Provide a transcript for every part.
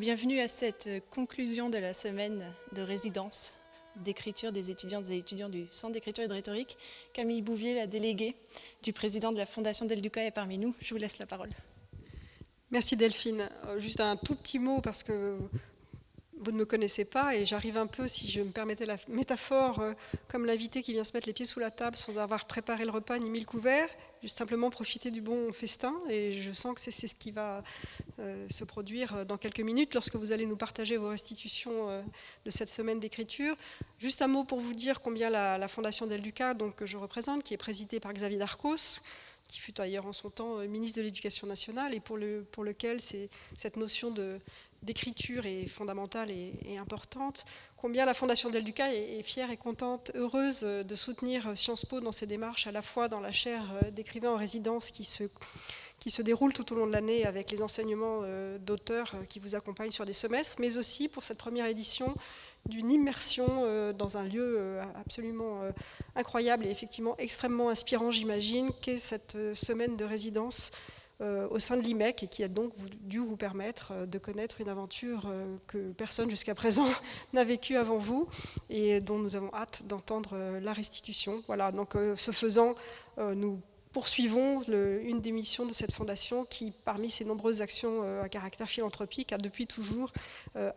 Bienvenue à cette conclusion de la semaine de résidence d'écriture des étudiantes et étudiants du Centre d'écriture et de rhétorique. Camille Bouvier, la déléguée du président de la Fondation Del Duca, est parmi nous. Je vous laisse la parole. Merci Delphine. Juste un tout petit mot parce que vous ne me connaissez pas et j'arrive un peu, si je me permettais la métaphore, comme l'invité qui vient se mettre les pieds sous la table sans avoir préparé le repas ni mis le couvert, juste simplement profiter du bon festin, et je sens que c'est ce qui va se produire dans quelques minutes lorsque vous allez nous partager vos restitutions de cette semaine d'écriture. Juste un mot pour vous dire combien la Fondation Del Duca, donc, que je représente, qui est présidée par Xavier Darcos, qui fut d'ailleurs en son temps ministre de l'Éducation nationale et pour lequel cette notion d'écriture est fondamentale et importante, combien la Fondation Del Duca est fière et contente, heureuse de soutenir Sciences Po dans ses démarches, à la fois dans la chaire d'écrivain en résidence qui se déroule tout au long de l'année avec les enseignements d'auteurs qui vous accompagnent sur des semestres, mais aussi pour cette première édition d'une immersion dans un lieu absolument incroyable et effectivement extrêmement inspirant, j'imagine, qu'est cette semaine de résidence au sein de l'IMEC, et qui a donc dû vous permettre de connaître une aventure que personne jusqu'à présent n'a vécue avant vous et dont nous avons hâte d'entendre la restitution. Voilà, donc ce faisant, nous poursuivons une des missions de cette fondation qui, parmi ses nombreuses actions à caractère philanthropique, a depuis toujours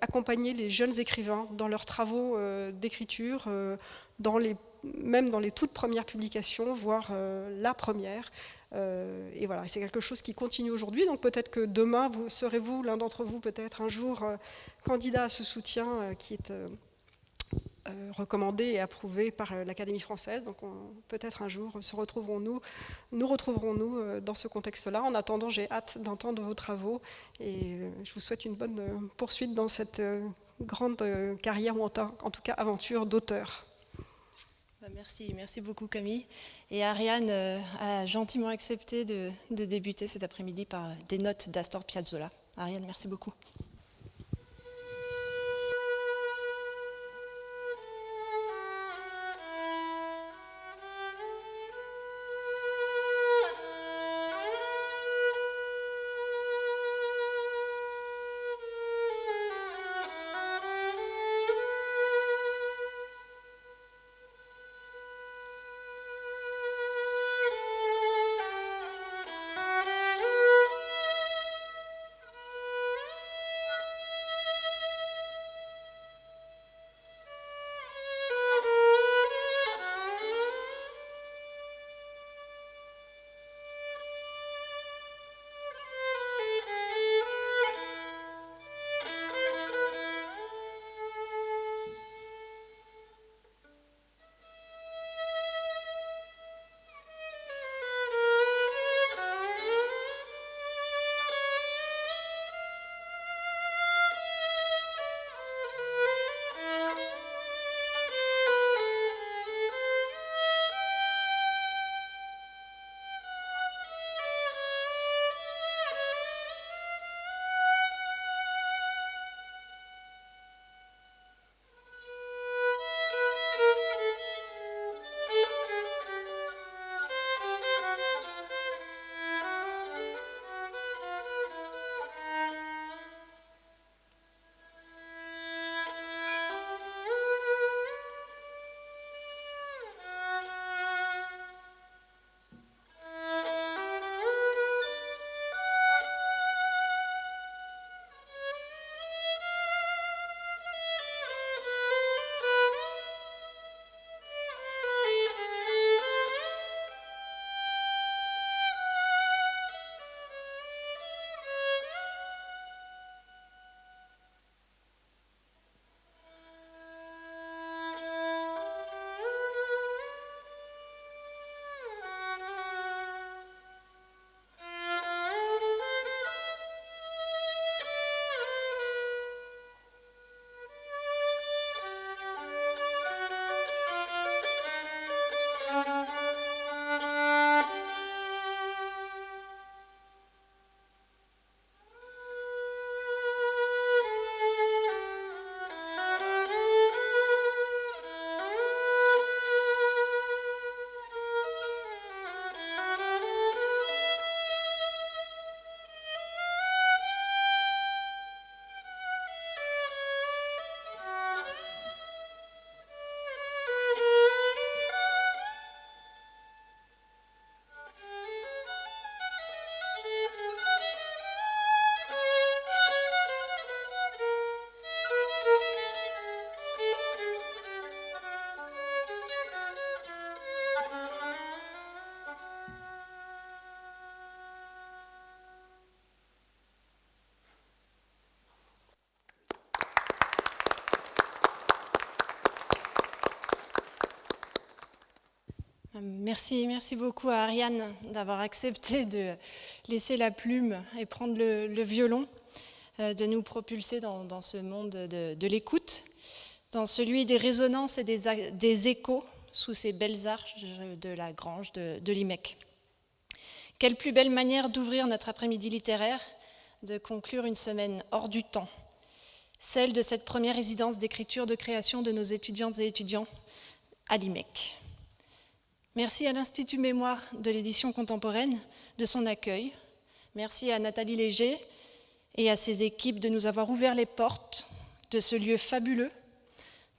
accompagné les jeunes écrivains dans leurs travaux d'écriture, même dans les toutes premières publications, voire la première. Et voilà, c'est quelque chose qui continue aujourd'hui, donc peut-être que demain, serez-vous, l'un d'entre vous, peut-être un jour, candidat à ce soutien qui est recommandé et approuvé par l'Académie française. Donc peut-être un jour nous retrouverons-nous dans ce contexte-là. En attendant, j'ai hâte d'entendre vos travaux et je vous souhaite une bonne poursuite dans cette grande carrière, ou en tout cas aventure d'auteur. Merci beaucoup Camille. Et Ariane a gentiment accepté de débuter cet après-midi par des notes d'Astor Piazzolla. Ariane, merci beaucoup. Merci beaucoup à Ariane d'avoir accepté de laisser la plume et prendre le violon, de nous propulser dans ce monde de l'écoute, dans celui des résonances et des échos sous ces belles arches de la grange de l'IMEC. Quelle plus belle manière d'ouvrir notre après-midi littéraire, de conclure une semaine hors du temps, celle de cette première résidence d'écriture de création de nos étudiantes et étudiants à l'IMEC. Merci à l'Institut Mémoire de l'édition contemporaine de son accueil. Merci à Nathalie Léger et à ses équipes de nous avoir ouvert les portes de ce lieu fabuleux,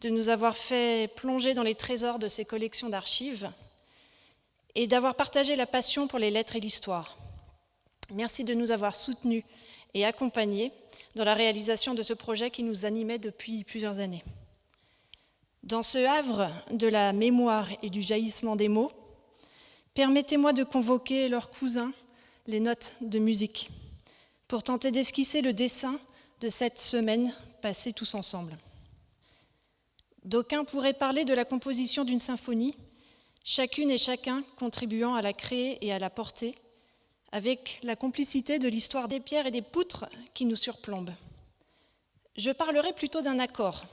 de nous avoir fait plonger dans les trésors de ces collections d'archives et d'avoir partagé la passion pour les lettres et l'histoire. Merci de nous avoir soutenus et accompagnés dans la réalisation de ce projet qui nous animait depuis plusieurs années. Dans ce havre de la mémoire et du jaillissement des mots, permettez-moi de convoquer leurs cousins, les notes de musique, pour tenter d'esquisser le dessin de cette semaine passée tous ensemble. D'aucuns pourraient parler de la composition d'une symphonie, chacune et chacun contribuant à la créer et à la porter, avec la complicité de l'histoire des pierres et des poutres qui nous surplombent. Je parlerai plutôt d'un accord,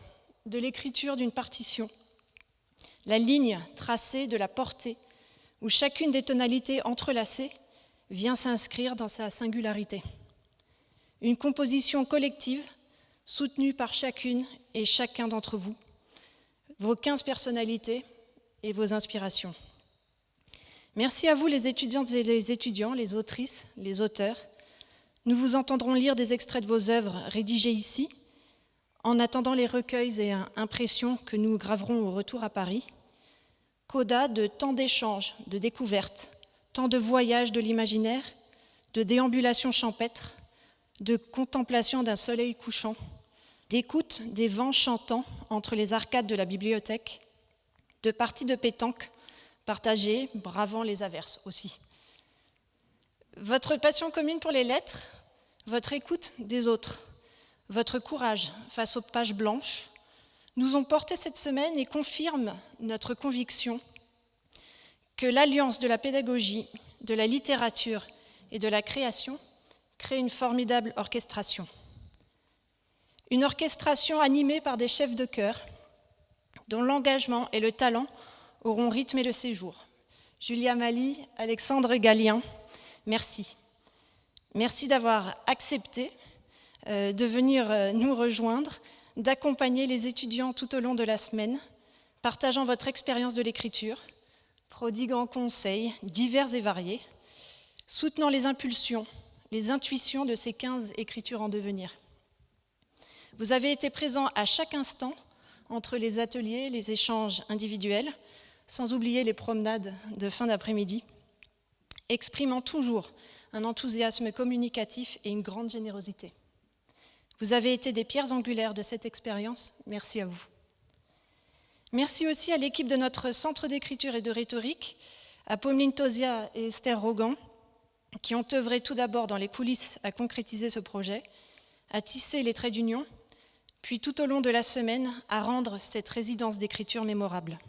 de l'écriture d'une partition, la ligne tracée de la portée, où chacune des tonalités entrelacées vient s'inscrire dans sa singularité. Une composition collective soutenue par chacune et chacun d'entre vous, vos 15 personnalités et vos inspirations. Merci à vous les étudiantes et les étudiants, les autrices, les auteurs. Nous vous entendrons lire des extraits de vos œuvres rédigées ici, en attendant les recueils et impressions que nous graverons au retour à Paris. Coda de tant d'échanges, de découvertes, tant de voyages de l'imaginaire, de déambulations champêtres, de contemplation d'un soleil couchant, d'écoute des vents chantants entre les arcades de la bibliothèque, de parties de pétanque partagées, bravant les averses aussi. Votre passion commune pour les lettres, votre écoute des autres, votre courage face aux pages blanches, nous ont porté cette semaine et confirment notre conviction que l'alliance de la pédagogie, de la littérature et de la création crée une formidable orchestration. Une orchestration animée par des chefs de chœur dont l'engagement et le talent auront rythmé le séjour. Julia Mali, Alexandre Gallien, merci. Merci d'avoir accepté de venir nous rejoindre, d'accompagner les étudiants tout au long de la semaine, partageant votre expérience de l'écriture, prodiguant conseils divers et variés, soutenant les impulsions, les intuitions de ces 15 écritures en devenir. Vous avez été présents à chaque instant entre les ateliers, les échanges individuels, sans oublier les promenades de fin d'après-midi, exprimant toujours un enthousiasme communicatif et une grande générosité. Vous avez été des pierres angulaires de cette expérience, merci à vous. Merci aussi à l'équipe de notre Centre d'écriture et de rhétorique, à Pommeline Tosia et Esther Rogan, qui ont œuvré tout d'abord dans les coulisses à concrétiser ce projet, à tisser les traits d'union, puis tout au long de la semaine à rendre cette résidence d'écriture mémorable.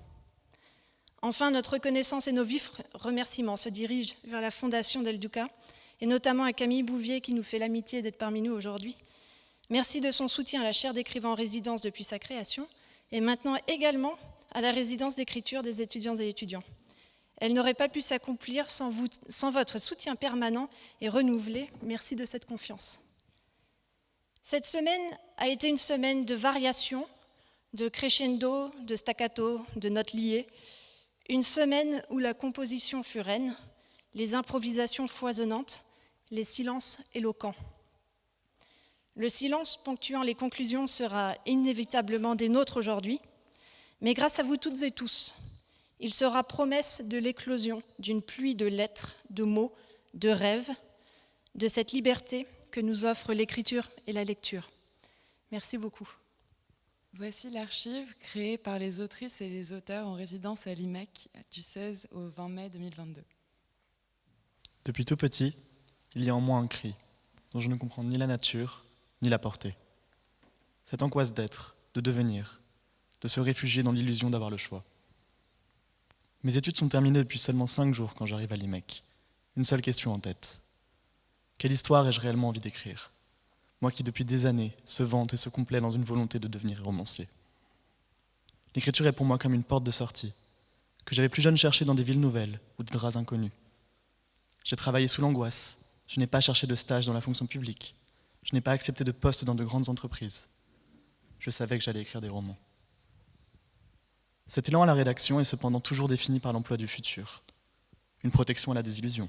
Enfin, notre reconnaissance et nos vifs remerciements se dirigent vers la Fondation Del Duca, et notamment à Camille Bouvier qui nous fait l'amitié d'être parmi nous aujourd'hui. Merci de son soutien à la chaire d'écrivain en résidence depuis sa création, et maintenant également à la résidence d'écriture des étudiantes et étudiants. Elle n'aurait pas pu s'accomplir sans votre soutien permanent et renouvelé. Merci de cette confiance. Cette semaine a été une semaine de variations, de crescendo, de staccato, de notes liées. Une semaine où la composition fut reine, les improvisations foisonnantes, les silences éloquents. Le silence ponctuant les conclusions sera inévitablement des nôtres aujourd'hui, mais grâce à vous toutes et tous, il sera promesse de l'éclosion d'une pluie de lettres, de mots, de rêves, de cette liberté que nous offrent l'écriture et la lecture. Merci beaucoup. Voici l'archive créée par les autrices et les auteurs en résidence à l'IMEC du 16 au 20 mai 2022. Depuis tout petit, il y a en moi un cri, dont je ne comprends ni la nature, ni la portée. Cette angoisse d'être, de devenir, de se réfugier dans l'illusion d'avoir le choix. Mes études sont terminées depuis seulement 5 jours quand j'arrive à l'IMEC. Une seule question en tête. Quelle histoire ai-je réellement envie d'écrire ? Moi qui depuis des années se vante et se complaît dans une volonté de devenir romancier. L'écriture est pour moi comme une porte de sortie, que j'avais plus jeune cherché dans des villes nouvelles ou des draps inconnus. J'ai travaillé sous l'angoisse, je n'ai pas cherché de stage dans la fonction publique, je n'ai pas accepté de poste dans de grandes entreprises. Je savais que j'allais écrire des romans. Cet élan à la rédaction est cependant toujours défini par l'emploi du futur, une protection à la désillusion,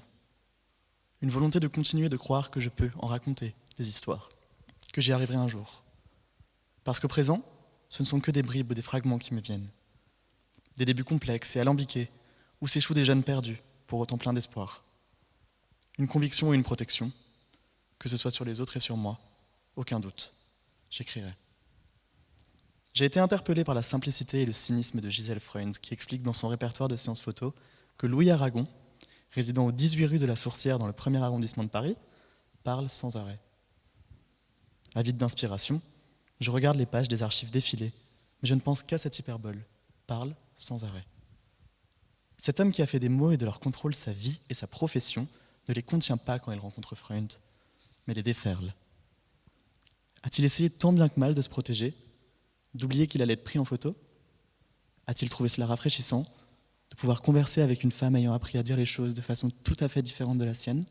une volonté de continuer de croire que je peux en raconter des histoires, que j'y arriverai un jour. Parce qu'au présent, ce ne sont que des bribes ou des fragments qui me viennent. Des débuts complexes et alambiqués, où s'échouent des jeunes perdus, pour autant pleins d'espoir. Une conviction et une protection, que ce soit sur les autres et sur moi, aucun doute, j'écrirai. J'ai été interpellé par la simplicité et le cynisme de Gisèle Freund, qui explique dans son répertoire de séances photo que Louis Aragon, résidant au 18 rue de la Sourcière dans le 1er arrondissement de Paris, parle sans arrêt. Avide d'inspiration, je regarde les pages des archives défiler, mais je ne pense qu'à cette hyperbole, parle sans arrêt. Cet homme qui a fait des mots et de leur contrôle sa vie et sa profession ne les contient pas quand il rencontre Freund, mais les déferle. A-t-il essayé tant bien que mal de se protéger, d'oublier qu'il allait être pris en photo ? A-t-il trouvé cela rafraîchissant, de pouvoir converser avec une femme ayant appris à dire les choses de façon tout à fait différente de la sienne ?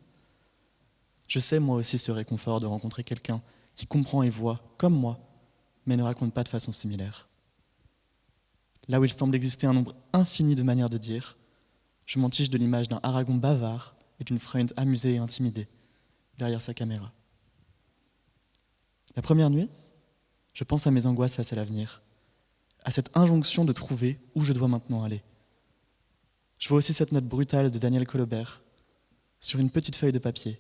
Je sais moi aussi ce réconfort de rencontrer quelqu'un qui comprend et voit, comme moi, mais ne raconte pas de façon similaire. Là où il semble exister un nombre infini de manières de dire, je m'en tige de l'image d'un Aragon bavard et d'une Freund amusée et intimidée, derrière sa caméra. La première nuit, je pense à mes angoisses face à l'avenir, à cette injonction de trouver où je dois maintenant aller. Je vois aussi cette note brutale de Daniel Colobert sur une petite feuille de papier,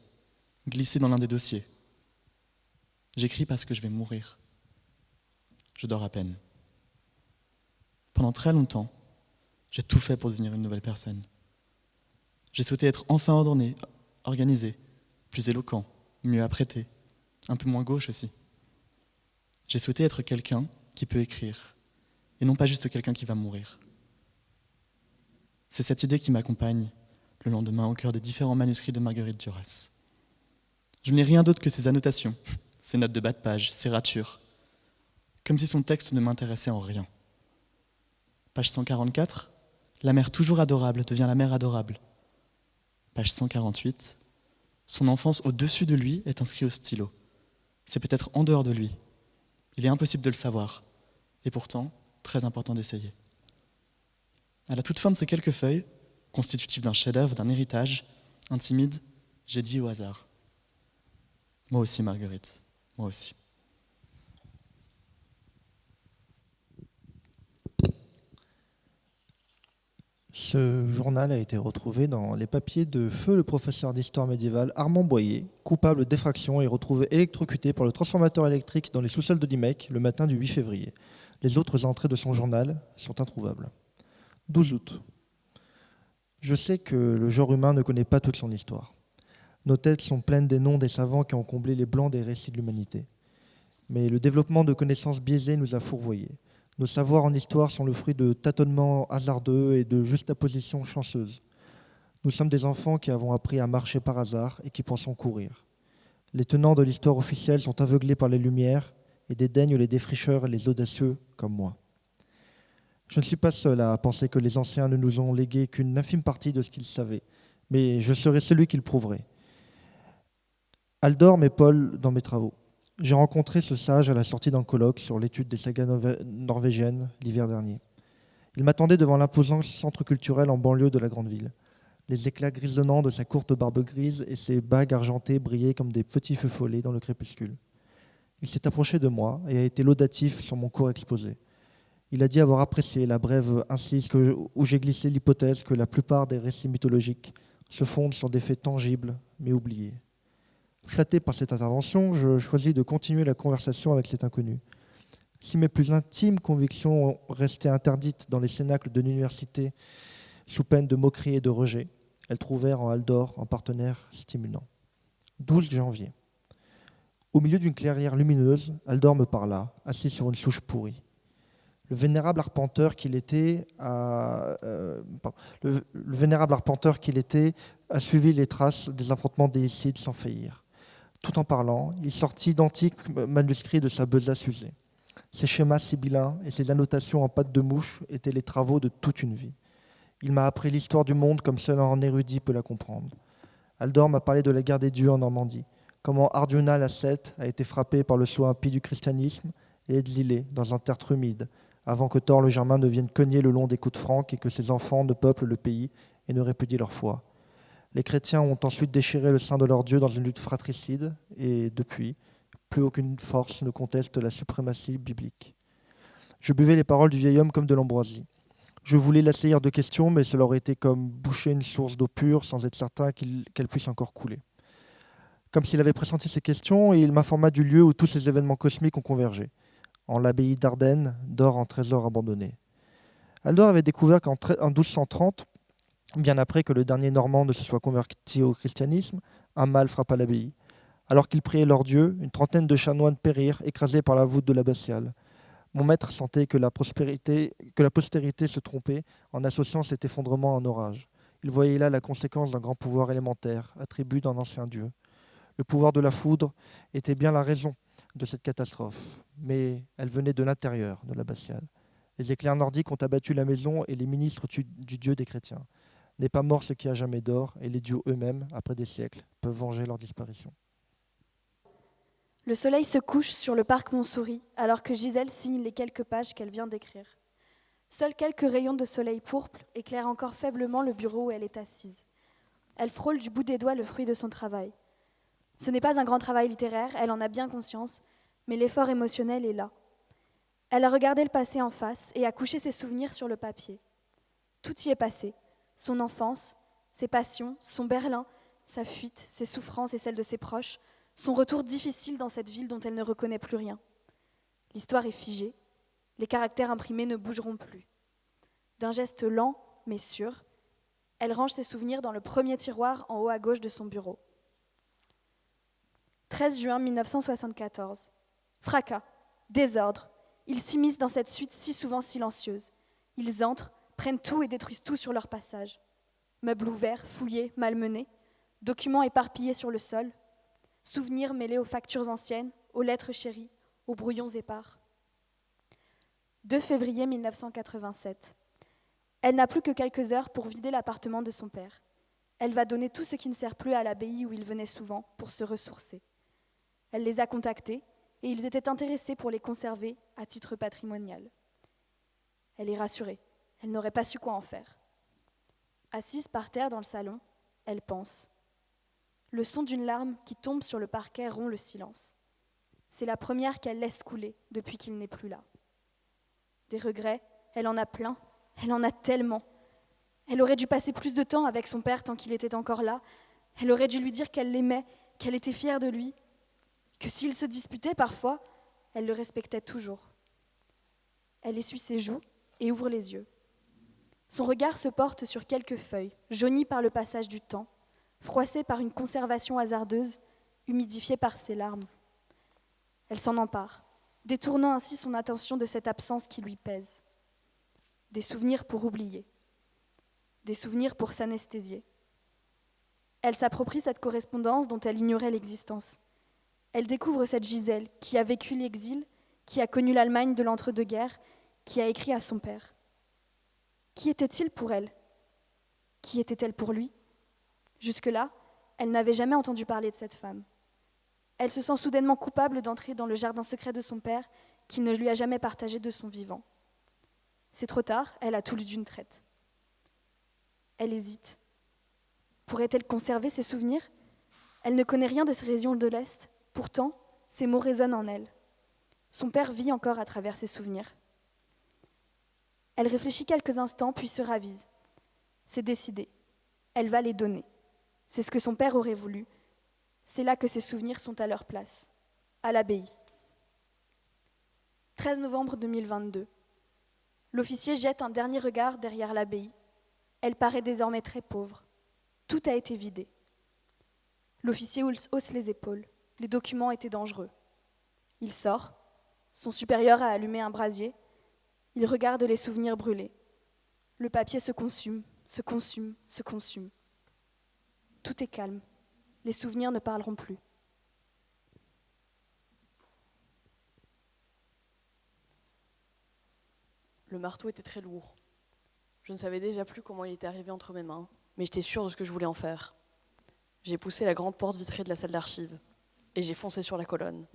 glissée dans l'un des dossiers. J'écris parce que je vais mourir. Je dors à peine. Pendant très longtemps, j'ai tout fait pour devenir une nouvelle personne. J'ai souhaité être enfin ordonné, organisé, plus éloquent, mieux apprêté, un peu moins gauche aussi. J'ai souhaité être quelqu'un qui peut écrire, et non pas juste quelqu'un qui va mourir. C'est cette idée qui m'accompagne le lendemain au cœur des différents manuscrits de Marguerite Duras. Je n'ai rien d'autre que ces annotations, ces notes de bas de page, ces ratures, comme si son texte ne m'intéressait en rien. Page 144, la mère toujours adorable devient la mère adorable. Page 148, son enfance au-dessus de lui est inscrite au stylo. C'est peut-être en dehors de lui. Il est impossible de le savoir, et pourtant, très important d'essayer. À la toute fin de ces quelques feuilles, constitutives d'un chef-d'œuvre, d'un héritage, intimide, j'ai dit au hasard. Moi aussi, Marguerite, moi aussi. Ce journal a été retrouvé dans les papiers de feu le professeur d'histoire médiévale Armand Boyer, coupable d'effraction et retrouvé électrocuté par le transformateur électrique dans les sous-sols de l'IMEC le matin du 8 février. Les autres entrées de son journal sont introuvables. 12 août. Je sais que le genre humain ne connaît pas toute son histoire. Nos têtes sont pleines des noms des savants qui ont comblé les blancs des récits de l'humanité. Mais le développement de connaissances biaisées nous a fourvoyés. Nos savoirs en histoire sont le fruit de tâtonnements hasardeux et de juxtapositions chanceuses. Nous sommes des enfants qui avons appris à marcher par hasard et qui pensons courir. Les tenants de l'histoire officielle sont aveuglés par les lumières et dédaignent les défricheurs et les audacieux comme moi. Je ne suis pas seul à penser que les anciens ne nous ont légué qu'une infime partie de ce qu'ils savaient, mais je serai celui qui le prouverait. Aldor m'épaule dans mes travaux. J'ai rencontré ce sage à la sortie d'un colloque sur l'étude des sagas norvégiennes l'hiver dernier. Il m'attendait devant l'imposant centre culturel en banlieue de la grande ville. Les éclats grisonnants de sa courte barbe grise et ses bagues argentées brillaient comme des petits feux follets dans le crépuscule. Il s'est approché de moi et a été laudatif sur mon court exposé. Il a dit avoir apprécié la brève incise où j'ai glissé l'hypothèse que la plupart des récits mythologiques se fondent sur des faits tangibles mais oubliés. Flatté par cette intervention, je choisis de continuer la conversation avec cet inconnu. Si mes plus intimes convictions restaient interdites dans les cénacles de l'université sous peine de moquerie et de rejet, elles trouvèrent en Aldor un partenaire stimulant. 12 janvier. Au milieu d'une clairière lumineuse, Aldor me parla, assis sur une souche pourrie. Le vénérable arpenteur qu'il était a suivi les traces des affrontements déicides sans faillir. Tout en parlant, il sortit d'antiques manuscrits de sa besace usée. Ses schémas sibyllins et ses annotations en pattes de mouche étaient les travaux de toute une vie. Il m'a appris l'histoire du monde comme seul un érudit peut la comprendre. Aldor m'a parlé de la guerre des dieux en Normandie, comment Arjuna la Celte a été frappé par le sceau impie du christianisme et exilé dans un tertre humide, avant que Thor le Germain ne vienne cogner le long des côtes franques et que ses enfants ne peuplent le pays et ne répudient leur foi. Les chrétiens ont ensuite déchiré le sein de leur Dieu dans une lutte fratricide, et depuis, plus aucune force ne conteste la suprématie biblique. Je buvais les paroles du vieil homme comme de l'ambroisie. Je voulais l'assaillir de questions, mais cela aurait été comme boucher une source d'eau pure sans être certain qu'elle puisse encore couler. Comme s'il avait pressenti ces questions, et il m'informa du lieu où tous ces événements cosmiques ont convergé, en l'abbaye d'Ardenne, d'or en trésor abandonné. Aldor avait découvert qu'en 1230, bien après que le dernier Normand ne se soit converti au christianisme, un mal frappa l'abbaye. Alors qu'ils priaient leur Dieu, une trentaine de chanoines périrent, écrasés par la voûte de l'abbatiale. Mon maître sentait que la postérité se trompait en associant cet effondrement à un orage. Il voyait là la conséquence d'un grand pouvoir élémentaire, attribut d'un ancien Dieu. Le pouvoir de la foudre était bien la raison de cette catastrophe, mais elle venait de l'intérieur de l'abbatiale. Les éclairs nordiques ont abattu la maison et les ministres du Dieu des chrétiens. N'est pas mort ce qui a jamais d'or, et les dieux eux-mêmes, après des siècles, peuvent venger leur disparition. Le soleil se couche sur le parc Montsouris, alors que Gisèle signe les quelques pages qu'elle vient d'écrire. Seuls quelques rayons de soleil pourpre éclairent encore faiblement le bureau où elle est assise. Elle frôle du bout des doigts le fruit de son travail. Ce n'est pas un grand travail littéraire, elle en a bien conscience, mais l'effort émotionnel est là. Elle a regardé le passé en face et a couché ses souvenirs sur le papier. Tout y est passé. Son enfance, ses passions, son Berlin, sa fuite, ses souffrances et celles de ses proches, son retour difficile dans cette ville dont elle ne reconnaît plus rien. L'histoire est figée, les caractères imprimés ne bougeront plus. D'un geste lent, mais sûr, elle range ses souvenirs dans le premier tiroir en haut à gauche de son bureau. 13 juin 1974. Fracas, désordre. Ils s'immiscent dans cette suite si souvent silencieuse. Ils entrent, prennent tout et détruisent tout sur leur passage. Meubles ouverts, fouillés, malmenés, documents éparpillés sur le sol, souvenirs mêlés aux factures anciennes, aux lettres chéries, aux brouillons épars. 2 février 1987. Elle n'a plus que quelques heures pour vider l'appartement de son père. Elle va donner tout ce qui ne sert plus à l'abbaye où il venait souvent pour se ressourcer. Elle les a contactés et ils étaient intéressés pour les conserver à titre patrimonial. Elle est rassurée. Elle n'aurait pas su quoi en faire. Assise par terre dans le salon, elle pense. Le son d'une larme qui tombe sur le parquet rompt le silence. C'est la première qu'elle laisse couler depuis qu'il n'est plus là. Des regrets, elle en a plein, elle en a tellement. Elle aurait dû passer plus de temps avec son père tant qu'il était encore là. Elle aurait dû lui dire qu'elle l'aimait, qu'elle était fière de lui, que s'ils se disputaient parfois, elle le respectait toujours. Elle essuie ses joues et ouvre les yeux. Son regard se porte sur quelques feuilles, jaunies par le passage du temps, froissées par une conservation hasardeuse, humidifiées par ses larmes. Elle s'en empare, détournant ainsi son attention de cette absence qui lui pèse. Des souvenirs pour oublier, des souvenirs pour s'anesthésier. Elle s'approprie cette correspondance dont elle ignorait l'existence. Elle découvre cette Gisèle qui a vécu l'exil, qui a connu l'Allemagne de l'entre-deux-guerres, qui a écrit à son père. Qui était-il pour elle ? Qui était-elle pour lui ? Jusque-là, elle n'avait jamais entendu parler de cette femme. Elle se sent soudainement coupable d'entrer dans le jardin secret de son père qu'il ne lui a jamais partagé de son vivant. C'est trop tard, elle a tout lu d'une traite. Elle hésite. Pourrait-elle conserver ses souvenirs ? Elle ne connaît rien de ces régions de l'Est. Pourtant, ces mots résonnent en elle. Son père vit encore à travers ses souvenirs. Elle réfléchit quelques instants, puis se ravise. C'est décidé. Elle va les donner. C'est ce que son père aurait voulu. C'est là que ses souvenirs sont à leur place, à l'abbaye. 13 novembre 2022. L'officier jette un dernier regard derrière l'abbaye. Elle paraît désormais très pauvre. Tout a été vidé. L'officier hausse les épaules. Les documents étaient dangereux. Il sort. Son supérieur a allumé un brasier. Il regarde les souvenirs brûler. Le papier se consume, se consume, se consume. Tout est calme. Les souvenirs ne parleront plus. Le marteau était très lourd. Je ne savais déjà plus comment il était arrivé entre mes mains, mais j'étais sûre de ce que je voulais en faire. J'ai poussé la grande porte vitrée de la salle d'archives et j'ai foncé sur la colonne.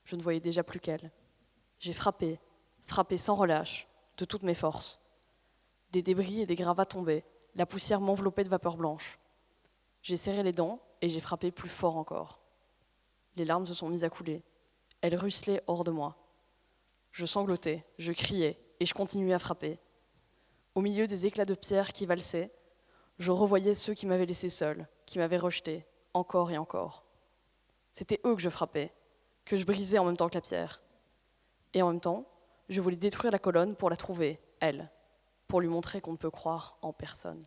Je ne voyais déjà plus qu'elle. J'ai frappé sans relâche, de toutes mes forces. Des débris et des gravats tombaient, la poussière m'enveloppait de vapeur blanche. J'ai serré les dents et j'ai frappé plus fort encore. Les larmes se sont mises à couler. Elles ruisselaient hors de moi. Je sanglotais, je criais et je continuais à frapper. Au milieu des éclats de pierre qui valsaient, je revoyais ceux qui m'avaient laissé seul, qui m'avaient rejeté, encore et encore. C'était eux que je frappais, que je brisais en même temps que la pierre. Et en même temps, je voulais détruire la colonne pour la trouver, elle, pour lui montrer qu'on ne peut croire en personne.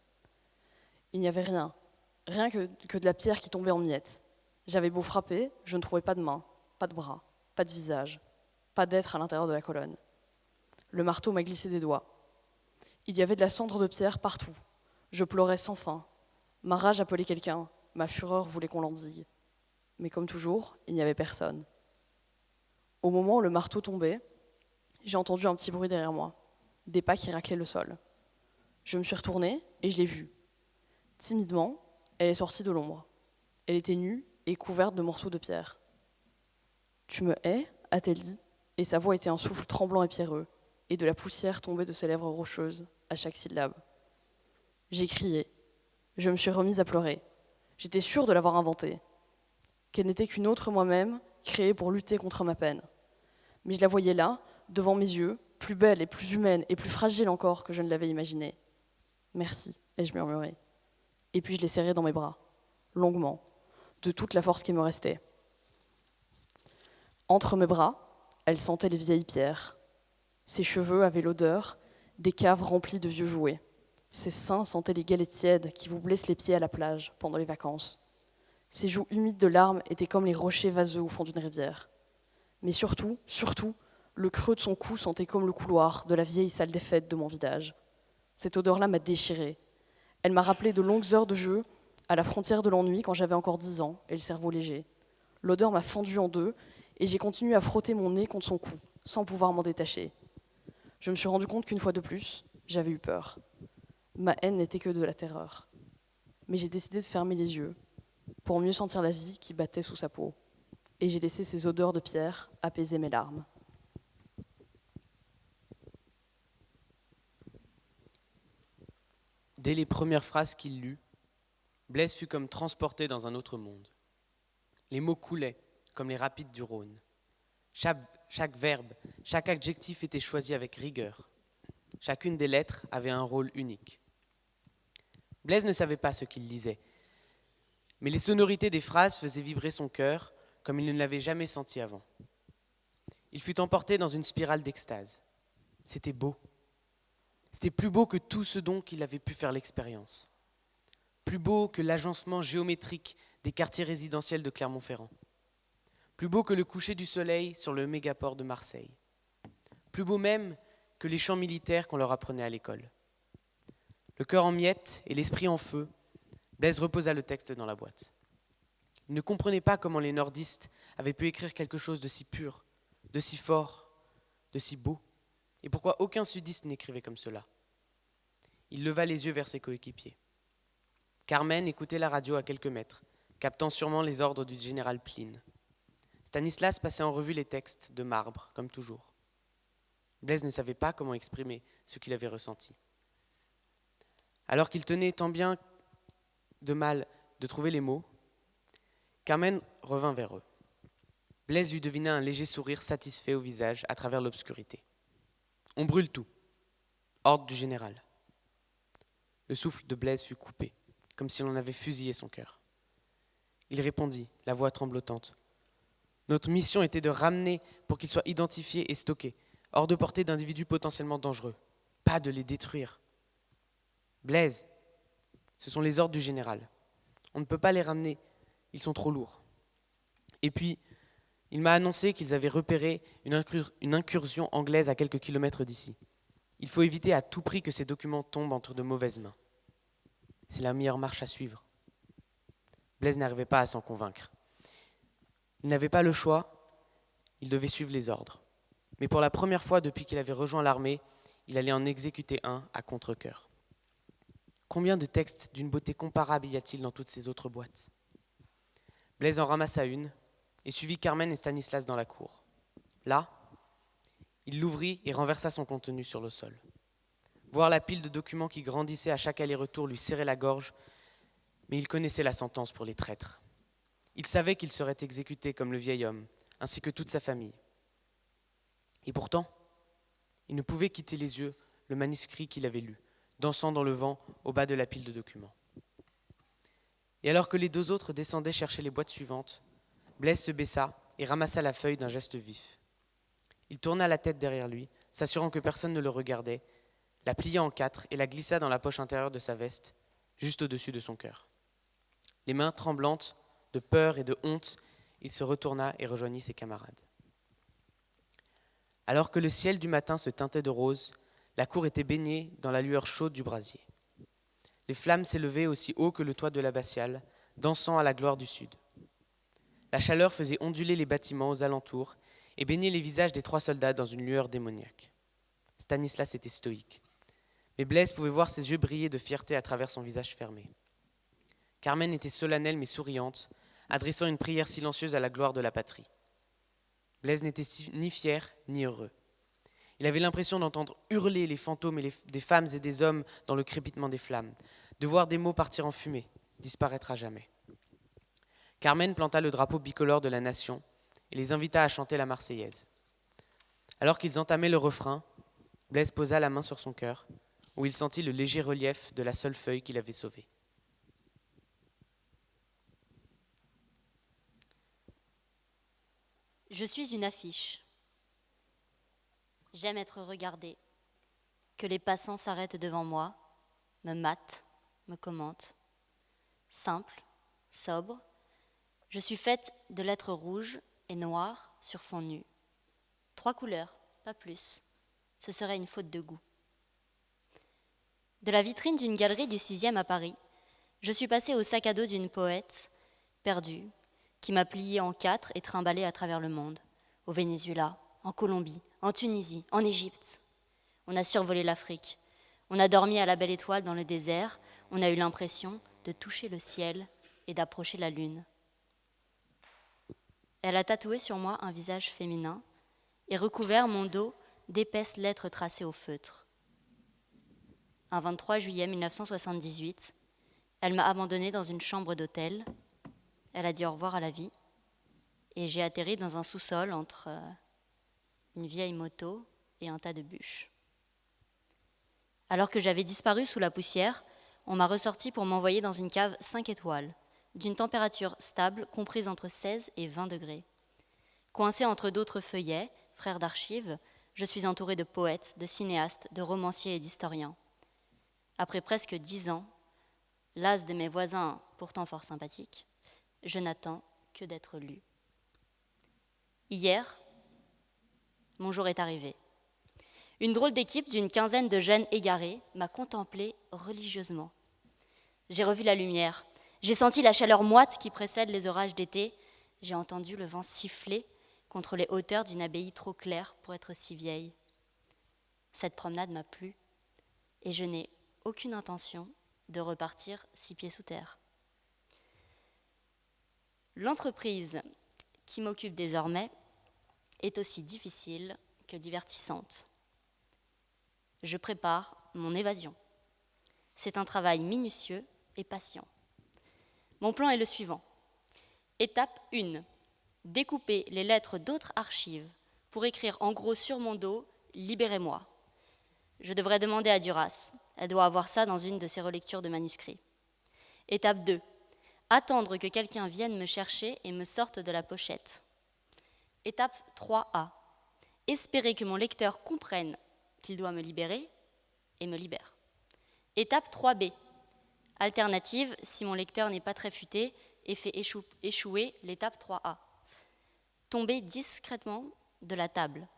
Il n'y avait rien que de la pierre qui tombait en miettes. J'avais beau frapper, je ne trouvais pas de main, pas de bras, pas de visage, pas d'être à l'intérieur de la colonne. Le marteau m'a glissé des doigts. Il y avait de la cendre de pierre partout. Je pleurais sans fin. Ma rage appelait quelqu'un, ma fureur voulait qu'on l'endigue. Mais comme toujours, il n'y avait personne. Au moment où le marteau tombait, j'ai entendu un petit bruit derrière moi, des pas qui raclaient le sol. Je me suis retournée et je l'ai vue. Timidement, elle est sortie de l'ombre. Elle était nue et couverte de morceaux de pierre. « Tu me hais ?» a-t-elle dit, et sa voix était un souffle tremblant et pierreux, et de la poussière tombait de ses lèvres rocheuses à chaque syllabe. J'ai crié. Je me suis remise à pleurer. J'étais sûre de l'avoir inventée, qu'elle n'était qu'une autre moi-même, créée pour lutter contre ma peine. Mais je la voyais là, devant mes yeux, plus belle et plus humaine et plus fragile encore que je ne l'avais imaginée. « Merci », ai-je murmuré. Et puis je l'ai serrée dans mes bras, longuement, de toute la force qui me restait. Entre mes bras, elle sentait les vieilles pierres. Ses cheveux avaient l'odeur des caves remplies de vieux jouets. Ses seins sentaient les galets tièdes qui vous blessent les pieds à la plage pendant les vacances. Ses joues humides de larmes étaient comme les rochers vaseux au fond d'une rivière. Mais surtout, le creux de son cou sentait comme le couloir de la vieille salle des fêtes de mon village. Cette odeur-là m'a déchirée. Elle m'a rappelé de longues heures de jeu à la frontière de l'ennui quand j'avais encore 10 ans et le cerveau léger. L'odeur m'a fendu en deux et j'ai continué à frotter mon nez contre son cou, sans pouvoir m'en détacher. Je me suis rendu compte qu'une fois de plus, j'avais eu peur. Ma haine n'était que de la terreur. Mais j'ai décidé de fermer les yeux pour mieux sentir la vie qui battait sous sa peau. Et j'ai laissé ces odeurs de pierre apaiser mes larmes. Dès les premières phrases qu'il lut, Blaise fut comme transporté dans un autre monde. Les mots coulaient comme les rapides du Rhône. Chaque verbe, chaque adjectif était choisi avec rigueur. Chacune des lettres avait un rôle unique. Blaise ne savait pas ce qu'il lisait, mais les sonorités des phrases faisaient vibrer son cœur comme il ne l'avait jamais senti avant. Il fut emporté dans une spirale d'extase. C'était beau. C'était plus beau que tout ce dont il avait pu faire l'expérience. Plus beau que l'agencement géométrique des quartiers résidentiels de Clermont-Ferrand. Plus beau que le coucher du soleil sur le mégaport de Marseille. Plus beau même que les chants militaires qu'on leur apprenait à l'école. Le cœur en miettes et l'esprit en feu, Blaise reposa le texte dans la boîte. Il ne comprenait pas comment les nordistes avaient pu écrire quelque chose de si pur, de si fort, de si beau, et pourquoi aucun sudiste n'écrivait comme cela. Il leva les yeux vers ses coéquipiers. Carmen écoutait la radio à quelques mètres, captant sûrement les ordres du général Pline. Stanislas passait en revue les textes de marbre, comme toujours. Blaise ne savait pas comment exprimer ce qu'il avait ressenti. Alors qu'il tenait tant bien de mal de trouver les mots, Carmen revint vers eux. Blaise lui devina un léger sourire satisfait au visage à travers l'obscurité. « On brûle tout. Ordre du général. » Le souffle de Blaise fut coupé, comme si l'on avait fusillé son cœur. Il répondit, la voix tremblotante. « Notre mission était de ramener pour qu'ils soient identifiés et stockés, hors de portée d'individus potentiellement dangereux, pas de les détruire. Blaise, ce sont les ordres du général. On ne peut pas les ramener, ils sont trop lourds. Et puis, il m'a annoncé qu'ils avaient repéré une incursion anglaise à quelques kilomètres d'ici. Il faut éviter à tout prix que ces documents tombent entre de mauvaises mains. C'est la meilleure marche à suivre. Blaise n'arrivait pas à s'en convaincre. Il n'avait pas le choix, il devait suivre les ordres. Mais pour la première fois depuis qu'il avait rejoint l'armée, il allait en exécuter un à contre-cœur. Combien de textes d'une beauté comparable y a-t-il dans toutes ces autres boîtes ? Blaise en ramassa une et suivit Carmen et Stanislas dans la cour. Là, il l'ouvrit et renversa son contenu sur le sol. Voir la pile de documents qui grandissait à chaque aller-retour lui serrait la gorge, mais il connaissait la sentence pour les traîtres. Il savait qu'il serait exécuté comme le vieil homme, ainsi que toute sa famille. Et pourtant, il ne pouvait quitter les yeux le manuscrit qu'il avait lu, dansant dans le vent au bas de la pile de documents. Et alors que les deux autres descendaient chercher les boîtes suivantes, Blaise se baissa et ramassa la feuille d'un geste vif. Il tourna la tête derrière lui, s'assurant que personne ne le regardait, la plia en 4 et la glissa dans la poche intérieure de sa veste, juste au-dessus de son cœur. Les mains tremblantes, de peur et de honte, il se retourna et rejoignit ses camarades. Alors que le ciel du matin se teintait de rose, la cour était baignée dans la lueur chaude du brasier. Les flammes s'élevaient aussi haut que le toit de l'abbatiale, dansant à la gloire du sud. La chaleur faisait onduler les bâtiments aux alentours et baignait les visages des 3 soldats dans une lueur démoniaque. Stanislas était stoïque, mais Blaise pouvait voir ses yeux briller de fierté à travers son visage fermé. Carmen était solennelle mais souriante, adressant une prière silencieuse à la gloire de la patrie. Blaise n'était ni fier ni heureux. Il avait l'impression d'entendre hurler les fantômes des femmes et des hommes dans le crépitement des flammes, de voir des mots partir en fumée, disparaître à jamais. Carmen planta le drapeau bicolore de la nation et les invita à chanter la Marseillaise. Alors qu'ils entamaient le refrain, Blaise posa la main sur son cœur, où il sentit le léger relief de la seule feuille qu'il avait sauvée. Je suis une affiche. J'aime être regardée, que les passants s'arrêtent devant moi, me matent, me commentent. Simple, sobre, je suis faite de lettres rouges et noires sur fond nu. 3 couleurs, pas plus. Ce serait une faute de goût. De la vitrine d'une galerie du 6e à Paris, je suis passée au sac à dos d'une poète perdue, qui m'a pliée en 4 et trimballée à travers le monde, au Venezuela, en Colombie, en Tunisie, en Égypte. On a survolé l'Afrique, on a dormi à la belle étoile dans le désert, on a eu l'impression de toucher le ciel et d'approcher la lune. Elle a tatoué sur moi un visage féminin et recouvert mon dos d'épaisses lettres tracées au feutre. Un 23 juillet 1978, elle m'a abandonnée dans une chambre d'hôtel. Elle a dit au revoir à la vie et j'ai atterri dans un sous-sol entre une vieille moto et un tas de bûches. Alors que j'avais disparu sous la poussière, on m'a ressorti pour m'envoyer dans une cave 5 étoiles, d'une température stable comprise entre 16 et 20 degrés. Coincée entre d'autres feuillets, frères d'archives, je suis entourée de poètes, de cinéastes, de romanciers et d'historiens. Après presque 10 ans, las de mes voisins pourtant fort sympathiques, je n'attends que d'être lue. Hier, mon jour est arrivé. Une drôle d'équipe d'une 15aine de jeunes égarés m'a contemplée religieusement. J'ai revu la lumière, j'ai senti la chaleur moite qui précède les orages d'été, j'ai entendu le vent siffler contre les hauteurs d'une abbaye trop claire pour être si vieille. Cette promenade m'a plu et je n'ai aucune intention de repartir 6 pieds sous terre. L'entreprise qui m'occupe désormais est aussi difficile que divertissante. Je prépare mon évasion. C'est un travail minutieux et patient. Mon plan est le suivant. Étape 1. Découper les lettres d'autres archives pour écrire en gros sur mon dos « Libérez-moi ». Je devrais demander à Duras. Elle doit avoir ça dans une de ses relectures de manuscrits. Étape 2. Attendre que quelqu'un vienne me chercher et me sorte de la pochette. Étape 3A. Espérer que mon lecteur comprenne qu'il doit me libérer et me libère. Étape 3B. Alternative, si mon lecteur n'est pas très futé et fait échouer l'étape 3A. Tomber discrètement de la table,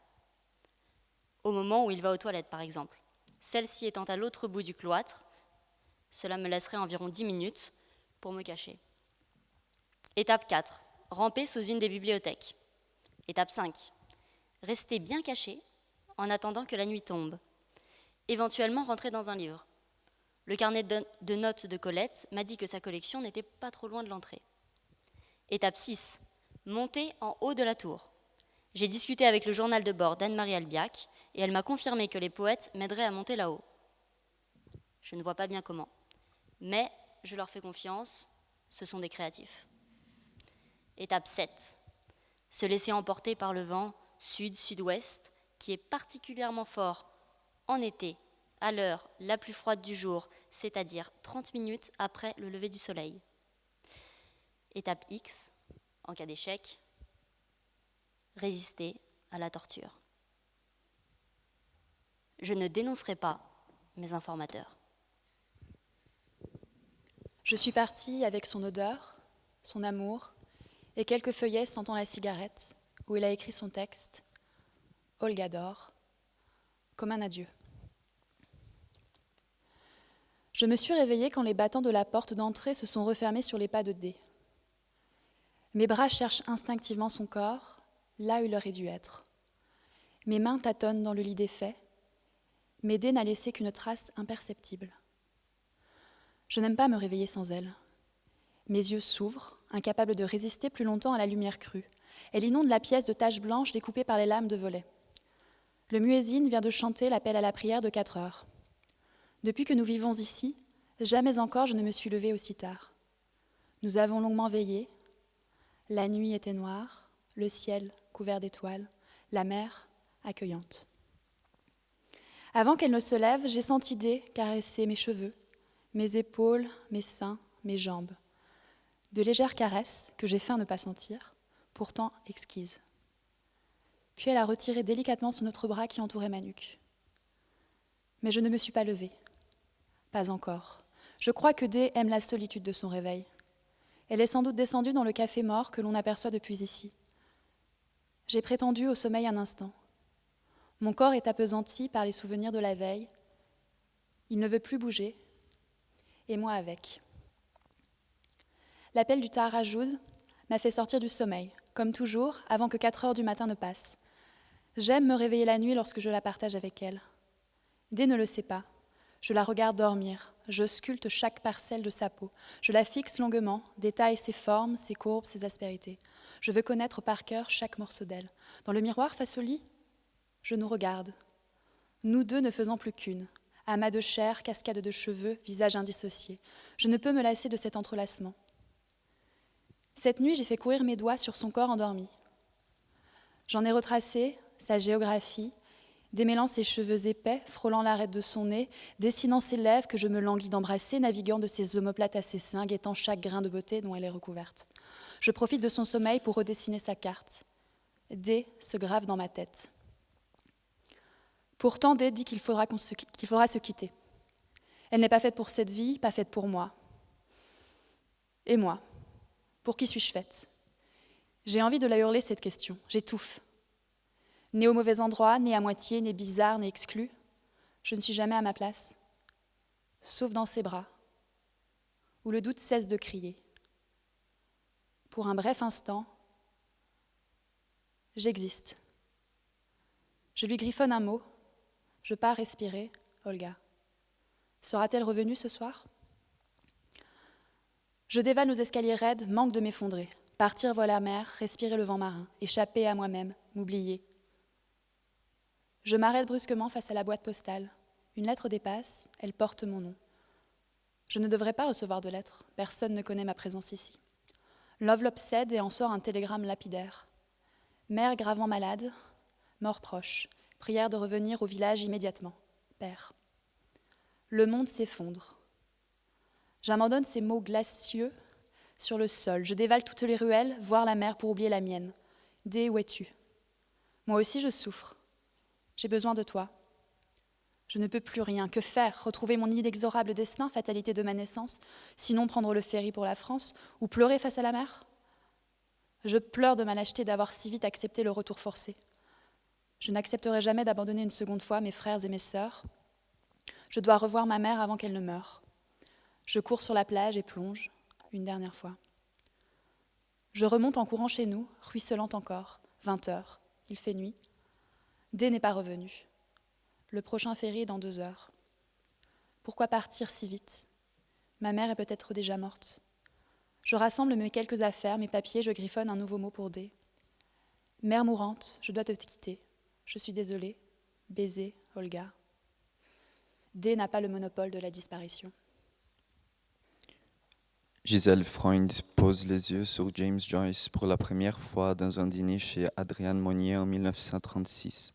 au moment où il va aux toilettes par exemple, celle-ci étant à l'autre bout du cloître. Cela me laisserait environ 10 minutes pour me cacher. Étape 4. Ramper sous une des bibliothèques. Étape 5. Rester bien caché en attendant que la nuit tombe. Éventuellement rentrer dans un livre. Le carnet de notes de Colette m'a dit que sa collection n'était pas trop loin de l'entrée. Étape 6. Monter en haut de la tour. J'ai discuté avec le journal de bord d'Anne-Marie Albiac et elle m'a confirmé que les poètes m'aideraient à monter là-haut. Je ne vois pas bien comment, mais je leur fais confiance, ce sont des créatifs. Étape 7. Se laisser emporter par le vent sud-sud-ouest qui est particulièrement fort en été, à l'heure la plus froide du jour, c'est-à-dire 30 minutes après le lever du soleil. Étape X, en cas d'échec, résister à la torture. Je ne dénoncerai pas mes informateurs. Je suis partie avec son odeur, son amour et quelques feuillets sentant la cigarette où il a écrit son texte, Olga dort, comme un adieu. Je me suis réveillée quand les battants de la porte d'entrée se sont refermés sur les pas de D. Mes bras cherchent instinctivement son corps, là où il aurait dû être. Mes mains tâtonnent dans le lit défait, mais D n'a laissé qu'une trace imperceptible. Je n'aime pas me réveiller sans elle. Mes yeux s'ouvrent, incapables de résister plus longtemps à la lumière crue. Elle inonde la pièce de taches blanches découpées par les lames de volet. Le muezzin vient de chanter l'appel à la prière de 4 heures. Depuis que nous vivons ici, jamais encore je ne me suis levée aussi tard. Nous avons longuement veillé. La nuit était noire, le ciel couvert d'étoiles, la mer accueillante. Avant qu'elle ne se lève, j'ai senti D caresser mes cheveux, mes épaules, mes seins, mes jambes. De légères caresses que j'ai faim ne pas sentir, pourtant exquises. Puis elle a retiré délicatement son autre bras qui entourait ma nuque. Mais je ne me suis pas levée. Pas encore. Je crois que D aime la solitude de son réveil. Elle est sans doute descendue dans le café mort que l'on aperçoit depuis ici. J'ai prétendu au sommeil un instant. Mon corps est appesanti par les souvenirs de la veille. Il ne veut plus bouger, et moi avec. L'appel du Taharajoud m'a fait sortir du sommeil, comme toujours, avant que 4 heures du matin ne passent. J'aime me réveiller la nuit lorsque je la partage avec elle. D ne le sait pas. Je la regarde dormir, je sculpte chaque parcelle de sa peau, je la fixe longuement, détaille ses formes, ses courbes, ses aspérités. Je veux connaître par cœur chaque morceau d'elle. Dans le miroir face au lit, je nous regarde. Nous deux ne faisons plus qu'une. Amas de chair, cascade de cheveux, visage indissocié. Je ne peux me lasser de cet entrelacement. Cette nuit, j'ai fait courir mes doigts sur son corps endormi. J'en ai retracé sa géographie, démêlant ses cheveux épais, frôlant l'arête de son nez, dessinant ses lèvres que je me languis d'embrasser, naviguant de ses omoplates à ses seins, guettant chaque grain de beauté dont elle est recouverte. Je profite de son sommeil pour redessiner sa carte. D se grave dans ma tête. Pourtant, D dit qu'il faudra se quitter. Elle n'est pas faite pour cette vie, pas faite pour moi. Et moi, pour qui suis-je faite ? J'ai envie de la hurler cette question, j'étouffe. Né au mauvais endroit, né à moitié, né bizarre, né exclu, je ne suis jamais à ma place, sauf dans ses bras, où le doute cesse de crier. Pour un bref instant, j'existe. Je lui griffonne un mot, je pars respirer, Olga. Sera-t-elle revenue ce soir ? Je dévale nos escaliers raides, manque de m'effondrer. Partir voir la mer, respirer le vent marin, échapper à moi-même, m'oublier. Je m'arrête brusquement face à la boîte postale. Une lettre dépasse, elle porte mon nom. Je ne devrais pas recevoir de lettres, personne ne connaît ma présence ici. L'enveloppe cède et en sort un télégramme lapidaire. Mère gravement malade, mort proche, prière de revenir au village immédiatement. Père. Le monde s'effondre. J'abandonne ces mots glacieux sur le sol. Je dévale toutes les ruelles, voir la mer pour oublier la mienne. D, où es-tu ? Moi aussi je souffre. J'ai besoin de toi. Je ne peux plus rien. Que faire ? Retrouver mon inexorable destin, fatalité de ma naissance, sinon prendre le ferry pour la France, ou pleurer face à la mer ? Je pleure de ma lâcheté d'avoir si vite accepté le retour forcé. Je n'accepterai jamais d'abandonner une seconde fois mes frères et mes sœurs, Je dois revoir ma mère avant qu'elle ne meure. Je cours sur la plage et plonge, une dernière fois. Je remonte en courant chez nous, ruisselante encore, 20 heures, il fait nuit. D n'est pas revenu. Le prochain ferry est dans 2 heures. Pourquoi partir si vite? Ma mère est peut-être déjà morte. Je rassemble mes quelques affaires, mes papiers, je griffonne un nouveau mot pour D. Mère mourante, je dois te quitter. Je suis désolée. Baiser, Olga. D n'a pas le monopole de la disparition. Gisèle Freund pose les yeux sur James Joyce pour la première fois dans un dîner chez Adrienne Monnier en 1936.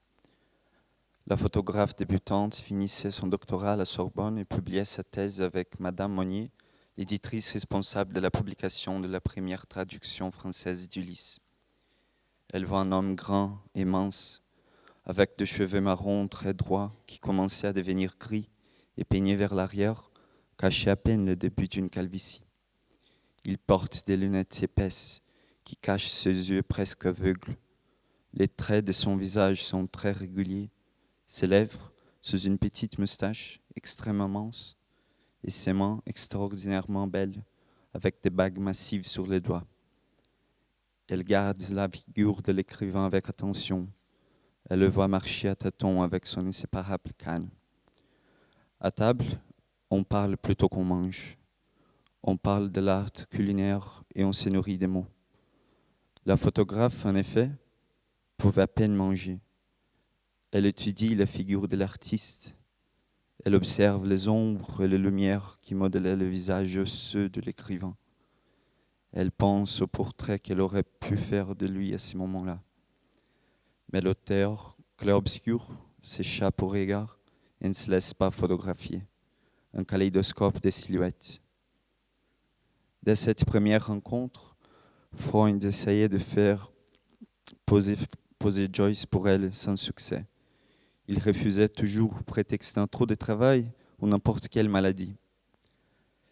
La photographe débutante finissait son doctorat à la Sorbonne et publiait sa thèse avec Madame Monnier, l'éditrice responsable de la publication de la première traduction française d'Ulysse. Elle voit un homme grand et mince, avec des cheveux marrons très droits qui commençaient à devenir gris et peignés vers l'arrière, cachait à peine le début d'une calvitie. Il porte des lunettes épaisses qui cachent ses yeux presque aveugles. Les traits de son visage sont très réguliers, ses lèvres sous une petite moustache extrêmement mince et ses mains extraordinairement belles avec des bagues massives sur les doigts. Elle garde la figure de l'écrivain avec attention. Elle le voit marcher à tâtons avec son inséparable canne. À table, on parle plutôt qu'on mange. On parle de l'art culinaire et on se nourrit des mots. La photographe, en effet, pouvait à peine manger. Elle étudie la figure de l'artiste. Elle observe les ombres et les lumières qui modèlent le visage osseux de l'écrivain. Elle pense au portrait qu'elle aurait pu faire de lui à ce moment-là. Mais l'auteur, clair-obscur, s'échappe au regard et ne se laisse pas photographier. Un kaléidoscope des silhouettes. Dès cette première rencontre, Freund essayait de faire poser Joyce pour elle sans succès. Il refusait toujours, prétextant trop de travail ou n'importe quelle maladie.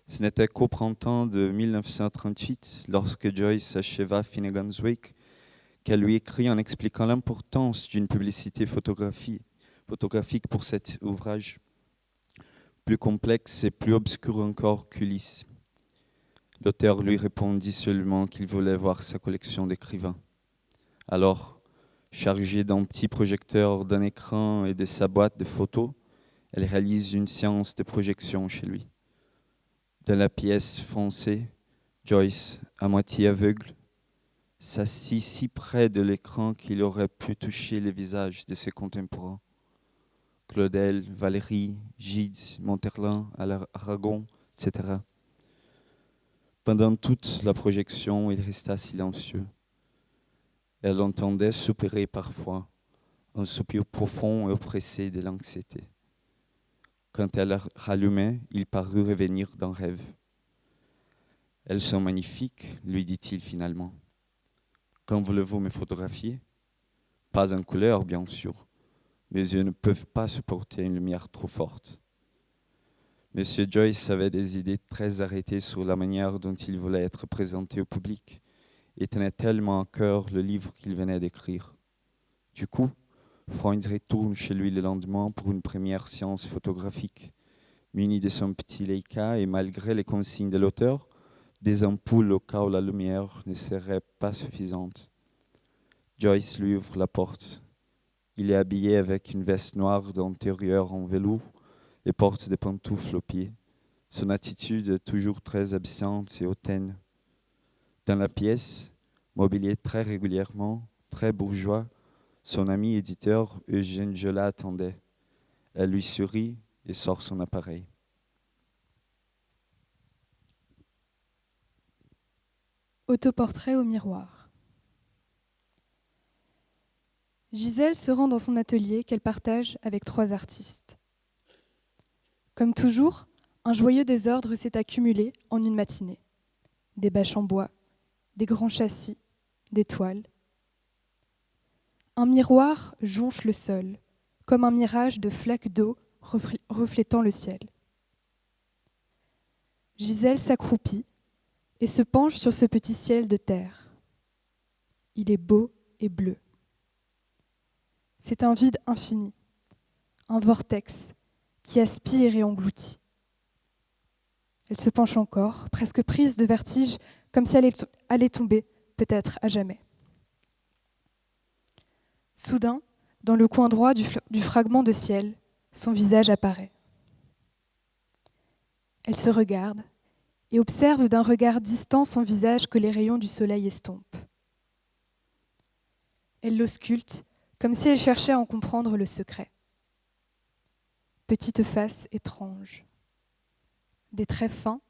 Ce n'était qu'au printemps de 1938, lorsque Joyce acheva Finnegan's Wake, qu'elle lui écrit en expliquant l'importance d'une publicité photographique pour cet ouvrage, plus complexe et plus obscur encore qu'Ulysse. L'auteur lui répondit seulement qu'il voulait voir sa collection d'écrivains. Alors, chargée d'un petit projecteur, d'un écran et de sa boîte de photos, elle réalise une séance de projection chez lui. Dans la pièce foncée, Joyce, à moitié aveugle, s'assit si près de l'écran qu'il aurait pu toucher les visages de ses contemporains. Claudel, Valérie, Gide, Monterlin, Aragon, etc. Pendant toute la projection, il resta silencieux. Elle entendait soupirer parfois, un soupir profond et oppressé de l'anxiété. Quand elle rallumait, il parut revenir d'un rêve. « Elles sont magnifiques, lui dit-il finalement. Quand voulez-vous me photographier? Pas en couleur, bien sûr. Mes yeux ne peuvent pas supporter une lumière trop forte. » Monsieur Joyce avait des idées très arrêtées sur la manière dont il voulait être présenté au public et tenait tellement à cœur le livre qu'il venait d'écrire. Du coup, Freund retourne chez lui le lendemain pour une première séance photographique. Muni de son petit Leica et malgré les consignes de l'auteur, des ampoules au cas où la lumière ne serait pas suffisante. Joyce lui ouvre la porte. Il est habillé avec une veste noire d'intérieur en velours et porte des pantoufles aux pieds. Son attitude est toujours très absente et hautaine. Dans la pièce, mobilier très régulièrement, très bourgeois, son ami éditeur Eugène Jola attendait. Elle lui sourit et sort son appareil. Autoportrait au miroir. Gisèle se rend dans son atelier qu'elle partage avec 3 artistes. Comme toujours, un joyeux désordre s'est accumulé en une matinée. Des bâches en bois, des grands châssis, des toiles. Un miroir jonche le sol, comme un mirage de flaques d'eau reflétant le ciel. Gisèle s'accroupit et se penche sur ce petit ciel de terre. Il est beau et bleu. C'est un vide infini, un vortex, qui aspire et engloutit. Elle se penche encore, presque prise de vertige, comme si elle allait tomber, peut-être à jamais. Soudain, dans le coin droit du fragment de ciel, son visage apparaît. Elle se regarde et observe d'un regard distant son visage que les rayons du soleil estompent. Elle l'ausculte, comme si elle cherchait à en comprendre le secret. Petite face étrange. Des traits fins,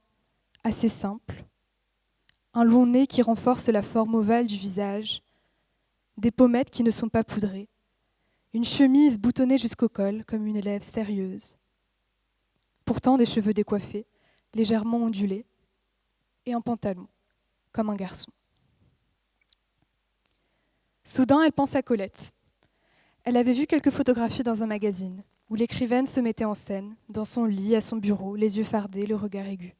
assez simples. Un long nez qui renforce la forme ovale du visage. Des pommettes qui ne sont pas poudrées. Une chemise boutonnée jusqu'au col, comme une élève sérieuse. Pourtant des cheveux décoiffés, légèrement ondulés, et un pantalon, comme un garçon. Soudain, elle pense à Colette. Elle avait vu quelques photographies dans un magazine, où l'écrivaine se mettait en scène, dans son lit, à son bureau, les yeux fardés, le regard aigu.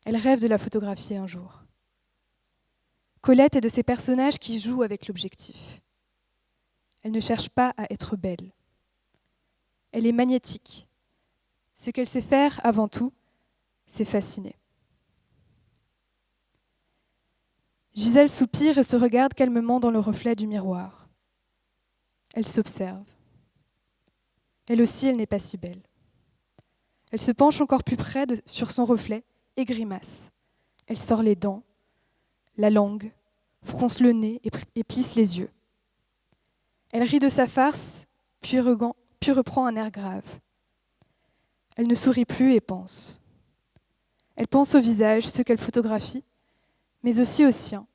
Elle rêve de la photographier un jour. Colette est de ces personnages qui jouent avec l'objectif. Elle ne cherche pas à être belle. Elle est magnétique. Ce qu'elle sait faire avant tout, c'est fasciner. Gisèle soupire et se regarde calmement dans le reflet du miroir. Elle s'observe. Elle aussi, elle n'est pas si belle. Elle se penche encore plus près sur son reflet et grimace. Elle sort les dents, la langue, fronce le nez et plisse les yeux. Elle rit de sa farce, puis reprend un air grave. Elle ne sourit plus et pense. Elle pense au visage, ceux qu'elle photographie, mais aussi au sien,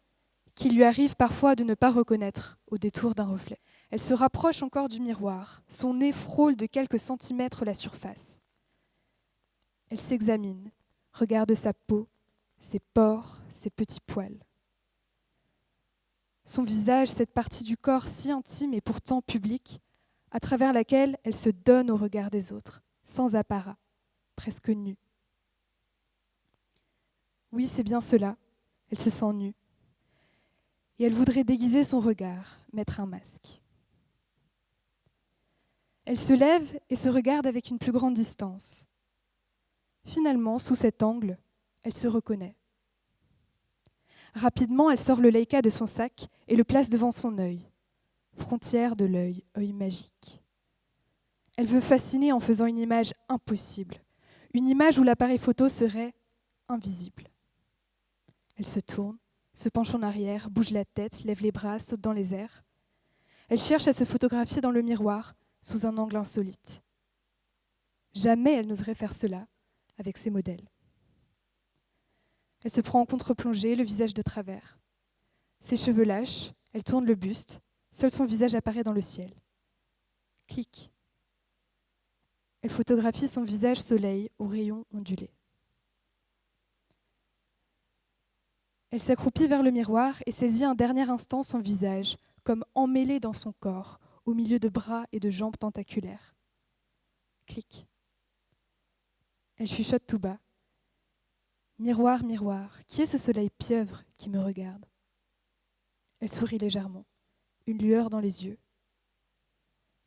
qu'il lui arrive parfois de ne pas reconnaître au détour d'un reflet. Elle se rapproche encore du miroir, son nez frôle de quelques centimètres la surface. Elle s'examine, regarde sa peau, ses pores, ses petits poils. Son visage, cette partie du corps si intime et pourtant publique, à travers laquelle elle se donne au regard des autres, sans apparat, presque nue. Oui, c'est bien cela, elle se sent nue. Et elle voudrait déguiser son regard, mettre un masque. Elle se lève et se regarde avec une plus grande distance. Finalement, sous cet angle, elle se reconnaît. Rapidement, elle sort le Leica de son sac et le place devant son œil. Frontière de l'œil, œil magique. Elle veut fasciner en faisant une image impossible, une image où l'appareil photo serait invisible. Elle se tourne, se penche en arrière, bouge la tête, lève les bras, saute dans les airs. Elle cherche à se photographier dans le miroir, sous un angle insolite. Jamais elle n'oserait faire cela avec ses modèles. Elle se prend en contre-plongée, le visage de travers. Ses cheveux lâchent, elle tourne le buste, seul son visage apparaît dans le ciel. Clic. Elle photographie son visage soleil aux rayons ondulés. Elle s'accroupit vers le miroir et saisit un dernier instant son visage, comme emmêlé dans son corps, au milieu de bras et de jambes tentaculaires. Clic. Elle chuchote tout bas. Miroir, miroir, qui est ce soleil pieuvre qui me regarde ? Elle sourit légèrement, une lueur dans les yeux.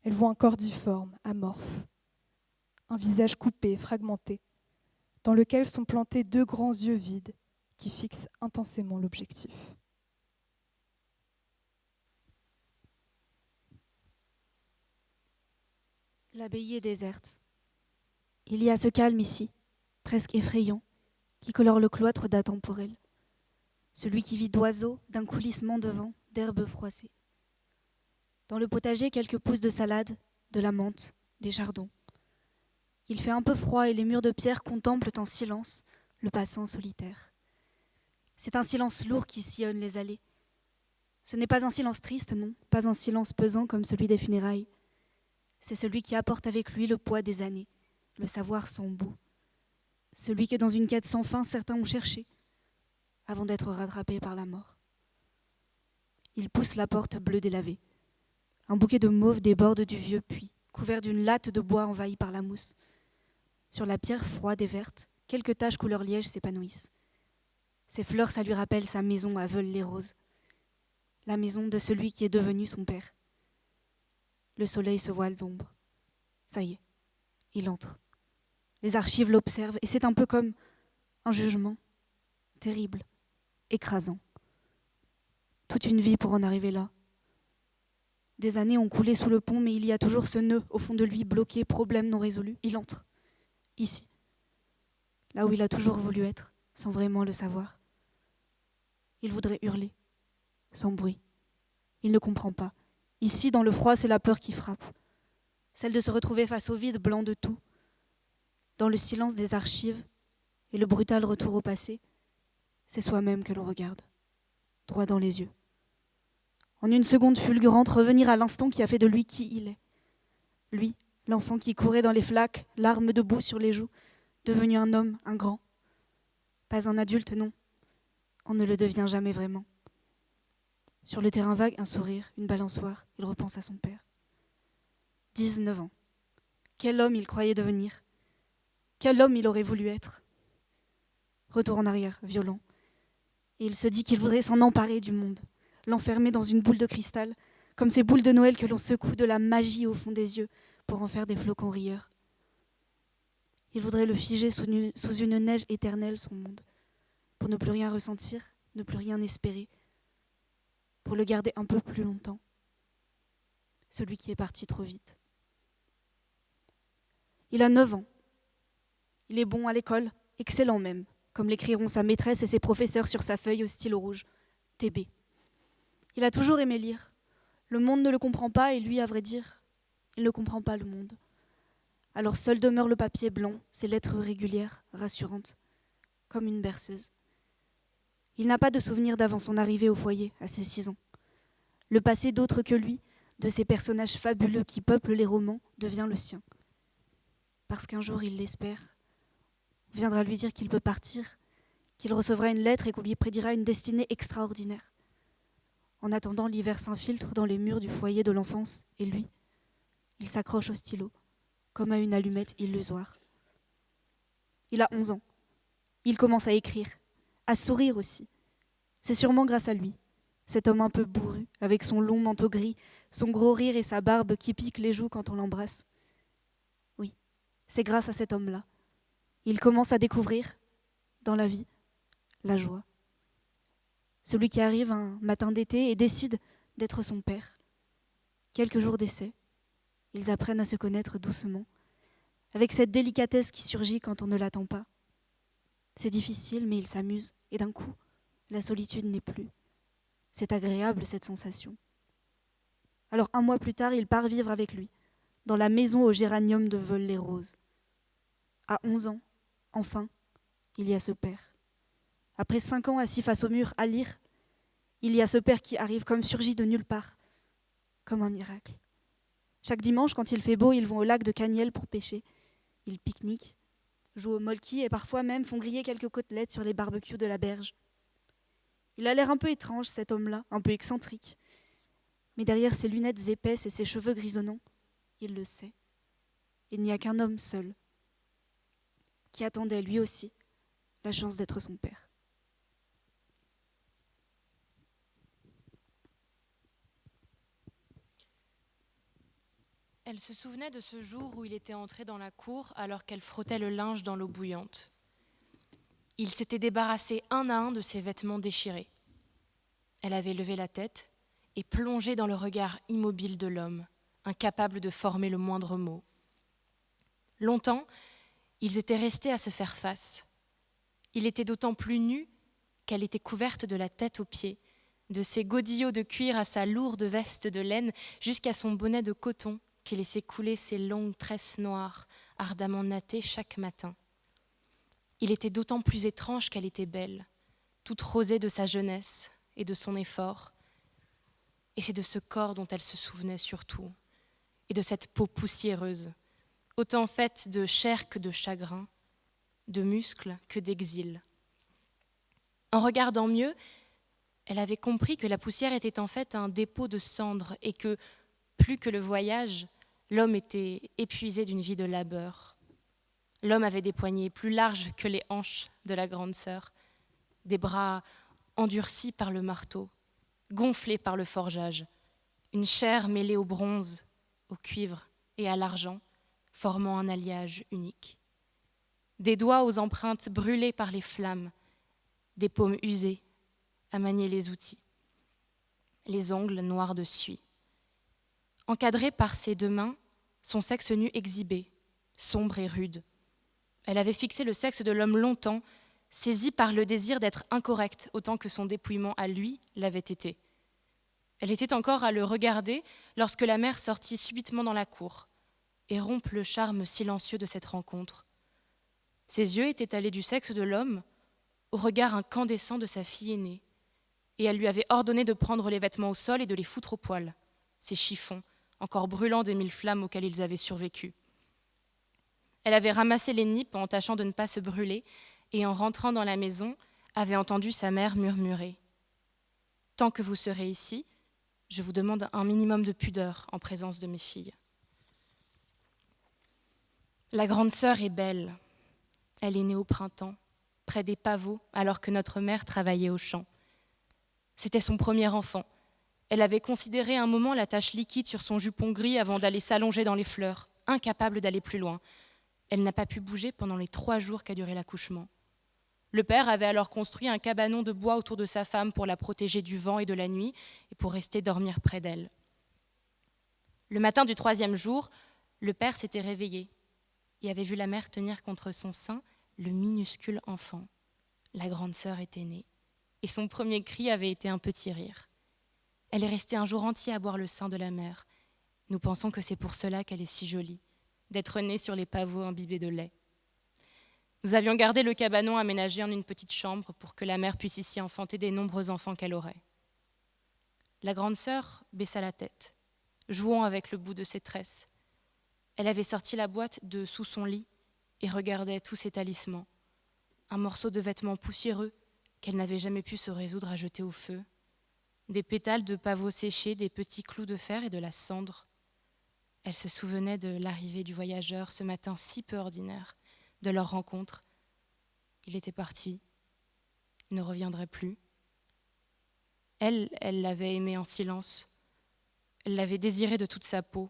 Elle voit un corps difforme, amorphe, un visage coupé, fragmenté, dans lequel sont plantés deux grands yeux vides qui fixent intensément l'objectif. L'abbaye est déserte. Il y a ce calme ici, presque effrayant, qui colore le cloître d'intemporel. Celui qui vit d'oiseaux, d'un coulissement de vent, d'herbes froissées. Dans le potager, quelques pousses de salade, de la menthe, des chardons. Il fait un peu froid et les murs de pierre contemplent en silence le passant solitaire. C'est un silence lourd qui sillonne les allées. Ce n'est pas un silence triste, non, pas un silence pesant comme celui des funérailles. C'est celui qui apporte avec lui le poids des années, le savoir sans bout. Celui que dans une quête sans fin, certains ont cherché, avant d'être rattrapés par la mort. Il pousse la porte bleue délavée. Un bouquet de mauve déborde du vieux puits, couvert d'une latte de bois envahie par la mousse. Sur la pierre froide et verte, quelques taches couleur liège s'épanouissent. Ces fleurs, ça lui rappelle sa maison à Veules-les-Roses, la maison de celui qui est devenu son père. Le soleil se voile d'ombre. Ça y est, Il entre. Les archives l'observent et c'est un peu comme un jugement terrible, écrasant. Toute une vie pour en arriver là. Des années ont coulé sous le pont, mais il y a toujours ce nœud au fond de lui, bloqué, problème non résolu. Il entre, ici, là où il a toujours voulu être, sans vraiment le savoir. Il voudrait hurler, sans bruit. Il ne comprend pas. Ici, dans le froid, c'est la peur qui frappe. Celle de se retrouver face au vide, blanc de tout. Dans le silence des archives et le brutal retour au passé, c'est soi-même que l'on regarde, droit dans les yeux. En une seconde fulgurante, revenir à l'instant qui a fait de lui qui il est. Lui, l'enfant qui courait dans les flaques, larmes debout sur les joues, devenu un homme, un grand. Pas un adulte, non. On ne le devient jamais vraiment. Sur le terrain vague, un sourire, une balançoire, il repense à son père. 19 ans. Quel homme il croyait devenir. Quel homme il aurait voulu être. Retour en arrière, violent. Et il se dit qu'il voudrait s'en emparer du monde, l'enfermer dans une boule de cristal, comme ces boules de Noël que l'on secoue de la magie au fond des yeux pour en faire des flocons rieurs. Il voudrait le figer sous une neige éternelle, son monde, pour ne plus rien ressentir, ne plus rien espérer, pour le garder un peu plus longtemps. Celui qui est parti trop vite. Il a 9 ans. Il est bon à l'école, excellent même, comme l'écriront sa maîtresse et ses professeurs sur sa feuille au stylo rouge. TB. Il a toujours aimé lire. Le monde ne le comprend pas et lui, à vrai dire, il ne comprend pas le monde. Alors seul demeure le papier blanc, ses lettres régulières, rassurantes, comme une berceuse. Il n'a pas de souvenir d'avant son arrivée au foyer, à ses 6 ans. Le passé d'autres que lui, de ces personnages fabuleux qui peuplent les romans, devient le sien. Parce qu'un jour il l'espère, on viendra lui dire qu'il peut partir, qu'il recevra une lettre et qu'on lui prédira une destinée extraordinaire. En attendant, l'hiver s'infiltre dans les murs du foyer de l'enfance, et lui, il s'accroche au stylo, comme à une allumette illusoire. Il a 11 ans. Il commence à écrire, à sourire aussi. C'est sûrement grâce à lui, cet homme un peu bourru, avec son long manteau gris, son gros rire et sa barbe qui pique les joues quand on l'embrasse. Oui, c'est grâce à cet homme-là. Il commence à découvrir, dans la vie, la joie. Celui qui arrive un matin d'été et décide d'être son père. Quelques jours d'essai, ils apprennent à se connaître doucement, avec cette délicatesse qui surgit quand on ne l'attend pas. C'est difficile, mais ils s'amusent, et d'un coup, la solitude n'est plus. C'est agréable, cette sensation. Alors 1 mois plus tard, il part vivre avec lui, dans la maison aux géraniums de Veules-les-Roses. À 11 ans, enfin, il y a ce père. Après 5 ans assis face au mur à lire, il y a ce père qui arrive comme surgi de nulle part, comme un miracle. Chaque dimanche, quand il fait beau, ils vont au lac de Caniel pour pêcher. Ils pique-niquent, jouent au molki et parfois même font griller quelques côtelettes sur les barbecues de la berge. Il a l'air un peu étrange, cet homme-là, un peu excentrique. Mais derrière ses lunettes épaisses et ses cheveux grisonnants, il le sait. Il n'y a qu'un homme seul, qui attendait lui aussi la chance d'être son père. Elle se souvenait de ce jour où il était entré dans la cour alors qu'elle frottait le linge dans l'eau bouillante. Il s'était débarrassé un à un de ses vêtements déchirés. Elle avait levé la tête et plongé dans le regard immobile de l'homme, incapable de former le moindre mot. Longtemps, ils étaient restés à se faire face. Il était d'autant plus nu qu'elle était couverte de la tête aux pieds, de ses godillots de cuir à sa lourde veste de laine jusqu'à son bonnet de coton qui laissait couler ses longues tresses noires, ardemment nattées chaque matin. Il était d'autant plus étrange qu'elle était belle, toute rosée de sa jeunesse et de son effort. Et c'est de ce corps dont elle se souvenait surtout, et de cette peau poussiéreuse, autant faite de chair que de chagrin, de muscles que d'exil. En regardant mieux, elle avait compris que la poussière était en fait un dépôt de cendres et que, plus que le voyage, l'homme était épuisé d'une vie de labeur. L'homme avait des poignets plus larges que les hanches de la grande sœur, des bras endurcis par le marteau, gonflés par le forgeage, une chair mêlée au bronze, au cuivre et à l'argent, formant un alliage unique. Des doigts aux empreintes brûlées par les flammes, des paumes usées à manier les outils, les ongles noirs de suie. Encadrée par ses 2 mains, son sexe nu exhibé, sombre et rude. Elle avait fixé le sexe de l'homme longtemps, saisie par le désir d'être incorrecte autant que son dépouillement à lui l'avait été. Elle était encore à le regarder lorsque la mère sortit subitement dans la cour et rompit le charme silencieux de cette rencontre. Ses yeux étaient allés du sexe de l'homme au regard incandescent de sa fille aînée, et elle lui avait ordonné de prendre les vêtements au sol et de les foutre au poêle, ces chiffons, encore brûlants des 1000 flammes auxquelles ils avaient survécu. Elle avait ramassé les nippes en tâchant de ne pas se brûler, et en rentrant dans la maison, avait entendu sa mère murmurer « Tant que vous serez ici, je vous demande un minimum de pudeur en présence de mes filles. » La grande sœur est belle. Elle est née au printemps, près des pavots, alors que notre mère travaillait au champ. C'était son premier enfant. Elle avait considéré un moment la tache liquide sur son jupon gris avant d'aller s'allonger dans les fleurs, incapable d'aller plus loin. Elle n'a pas pu bouger pendant les 3 jours qu'a duré l'accouchement. Le père avait alors construit un cabanon de bois autour de sa femme pour la protéger du vent et de la nuit et pour rester dormir près d'elle. Le matin du 3e jour, le père s'était réveillé et avait vu la mère tenir contre son sein le minuscule enfant. La grande sœur était née et son premier cri avait été un petit rire. Elle est restée un jour entier à boire le sein de la mère. Nous pensons que c'est pour cela qu'elle est si jolie, d'être née sur les pavots imbibés de lait. Nous avions gardé le cabanon aménagé en une petite chambre pour que la mère puisse ici enfanter des nombreux enfants qu'elle aurait. La grande sœur baissa la tête, jouant avec le bout de ses tresses. Elle avait sorti la boîte de sous son lit et regardait tous ses talismans. Un morceau de vêtement poussiéreux qu'elle n'avait jamais pu se résoudre à jeter au feu, des pétales de pavots séchés, des petits clous de fer et de la cendre. Elle se souvenait de l'arrivée du voyageur ce matin si peu ordinaire, de leur rencontre. Il était parti, il ne reviendrait plus. Elle l'avait aimé en silence. Elle l'avait désiré de toute sa peau.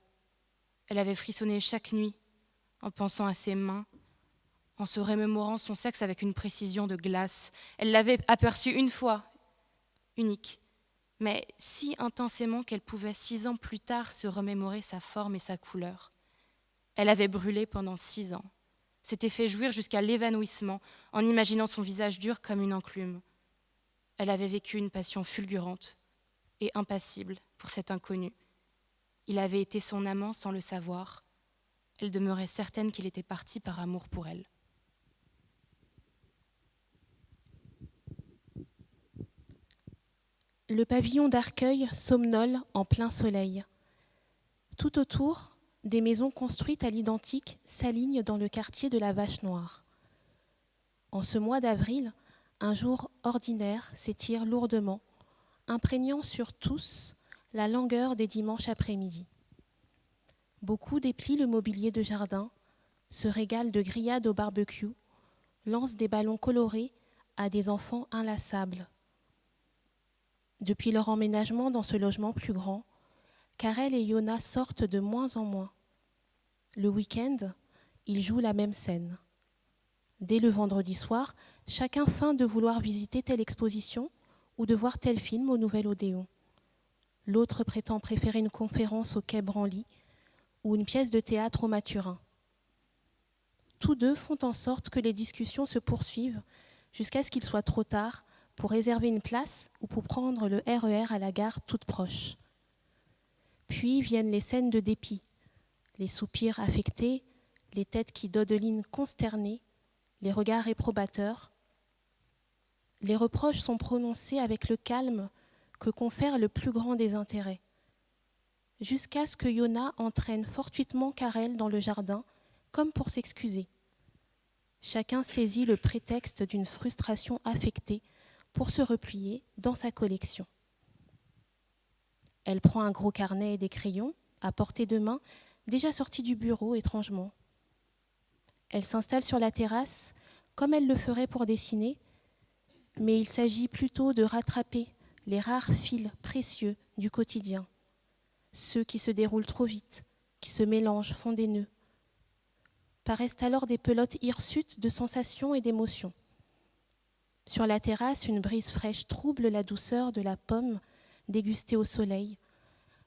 Elle avait frissonné chaque nuit en pensant à ses mains, en se remémorant son sexe avec une précision de glace. Elle l'avait aperçu une fois, unique, mais si intensément qu'elle pouvait 6 ans plus tard se remémorer sa forme et sa couleur. Elle avait brûlé pendant 6 ans, s'était fait jouir jusqu'à l'évanouissement en imaginant son visage dur comme une enclume. Elle avait vécu une passion fulgurante et impassible pour cet inconnu. Il avait été son amant sans le savoir. Elle demeurait certaine qu'il était parti par amour pour elle. Le pavillon d'Arcueil somnole en plein soleil. Tout autour, des maisons construites à l'identique s'alignent dans le quartier de la Vache Noire. En ce mois d'avril, un jour ordinaire s'étire lourdement, imprégnant sur tous la langueur des dimanches après-midi. Beaucoup déplient le mobilier de jardin, se régalent de grillades au barbecue, lancent des ballons colorés à des enfants inlassables. Depuis leur emménagement dans ce logement plus grand, Karel et Yona sortent de moins en moins. Le week-end, ils jouent la même scène. Dès le vendredi soir, chacun feint de vouloir visiter telle exposition ou de voir tel film au Nouvel Odéon. L'autre prétend préférer une conférence au Quai Branly ou une pièce de théâtre au Mathurin. Tous deux font en sorte que les discussions se poursuivent jusqu'à ce qu'il soit trop tard pour réserver une place ou pour prendre le RER à la gare toute proche. Puis viennent les scènes de dépit, les soupirs affectés, les têtes qui dodelinent consternées, les regards réprobateurs. Les reproches sont prononcés avec le calme que confère le plus grand des intérêts, jusqu'à ce que Yona entraîne fortuitement Karel dans le jardin, comme pour s'excuser. Chacun saisit le prétexte d'une frustration affectée pour se replier dans sa collection. Elle prend un gros carnet et des crayons, à portée de main, déjà sortis du bureau étrangement. Elle s'installe sur la terrasse, comme elle le ferait pour dessiner, mais il s'agit plutôt de rattraper les rares fils précieux du quotidien, ceux qui se déroulent trop vite, qui se mélangent, font des nœuds. paraissent alors des pelotes hirsutes de sensations et d'émotions. Sur la terrasse, une brise fraîche trouble la douceur de la pomme dégustée au soleil.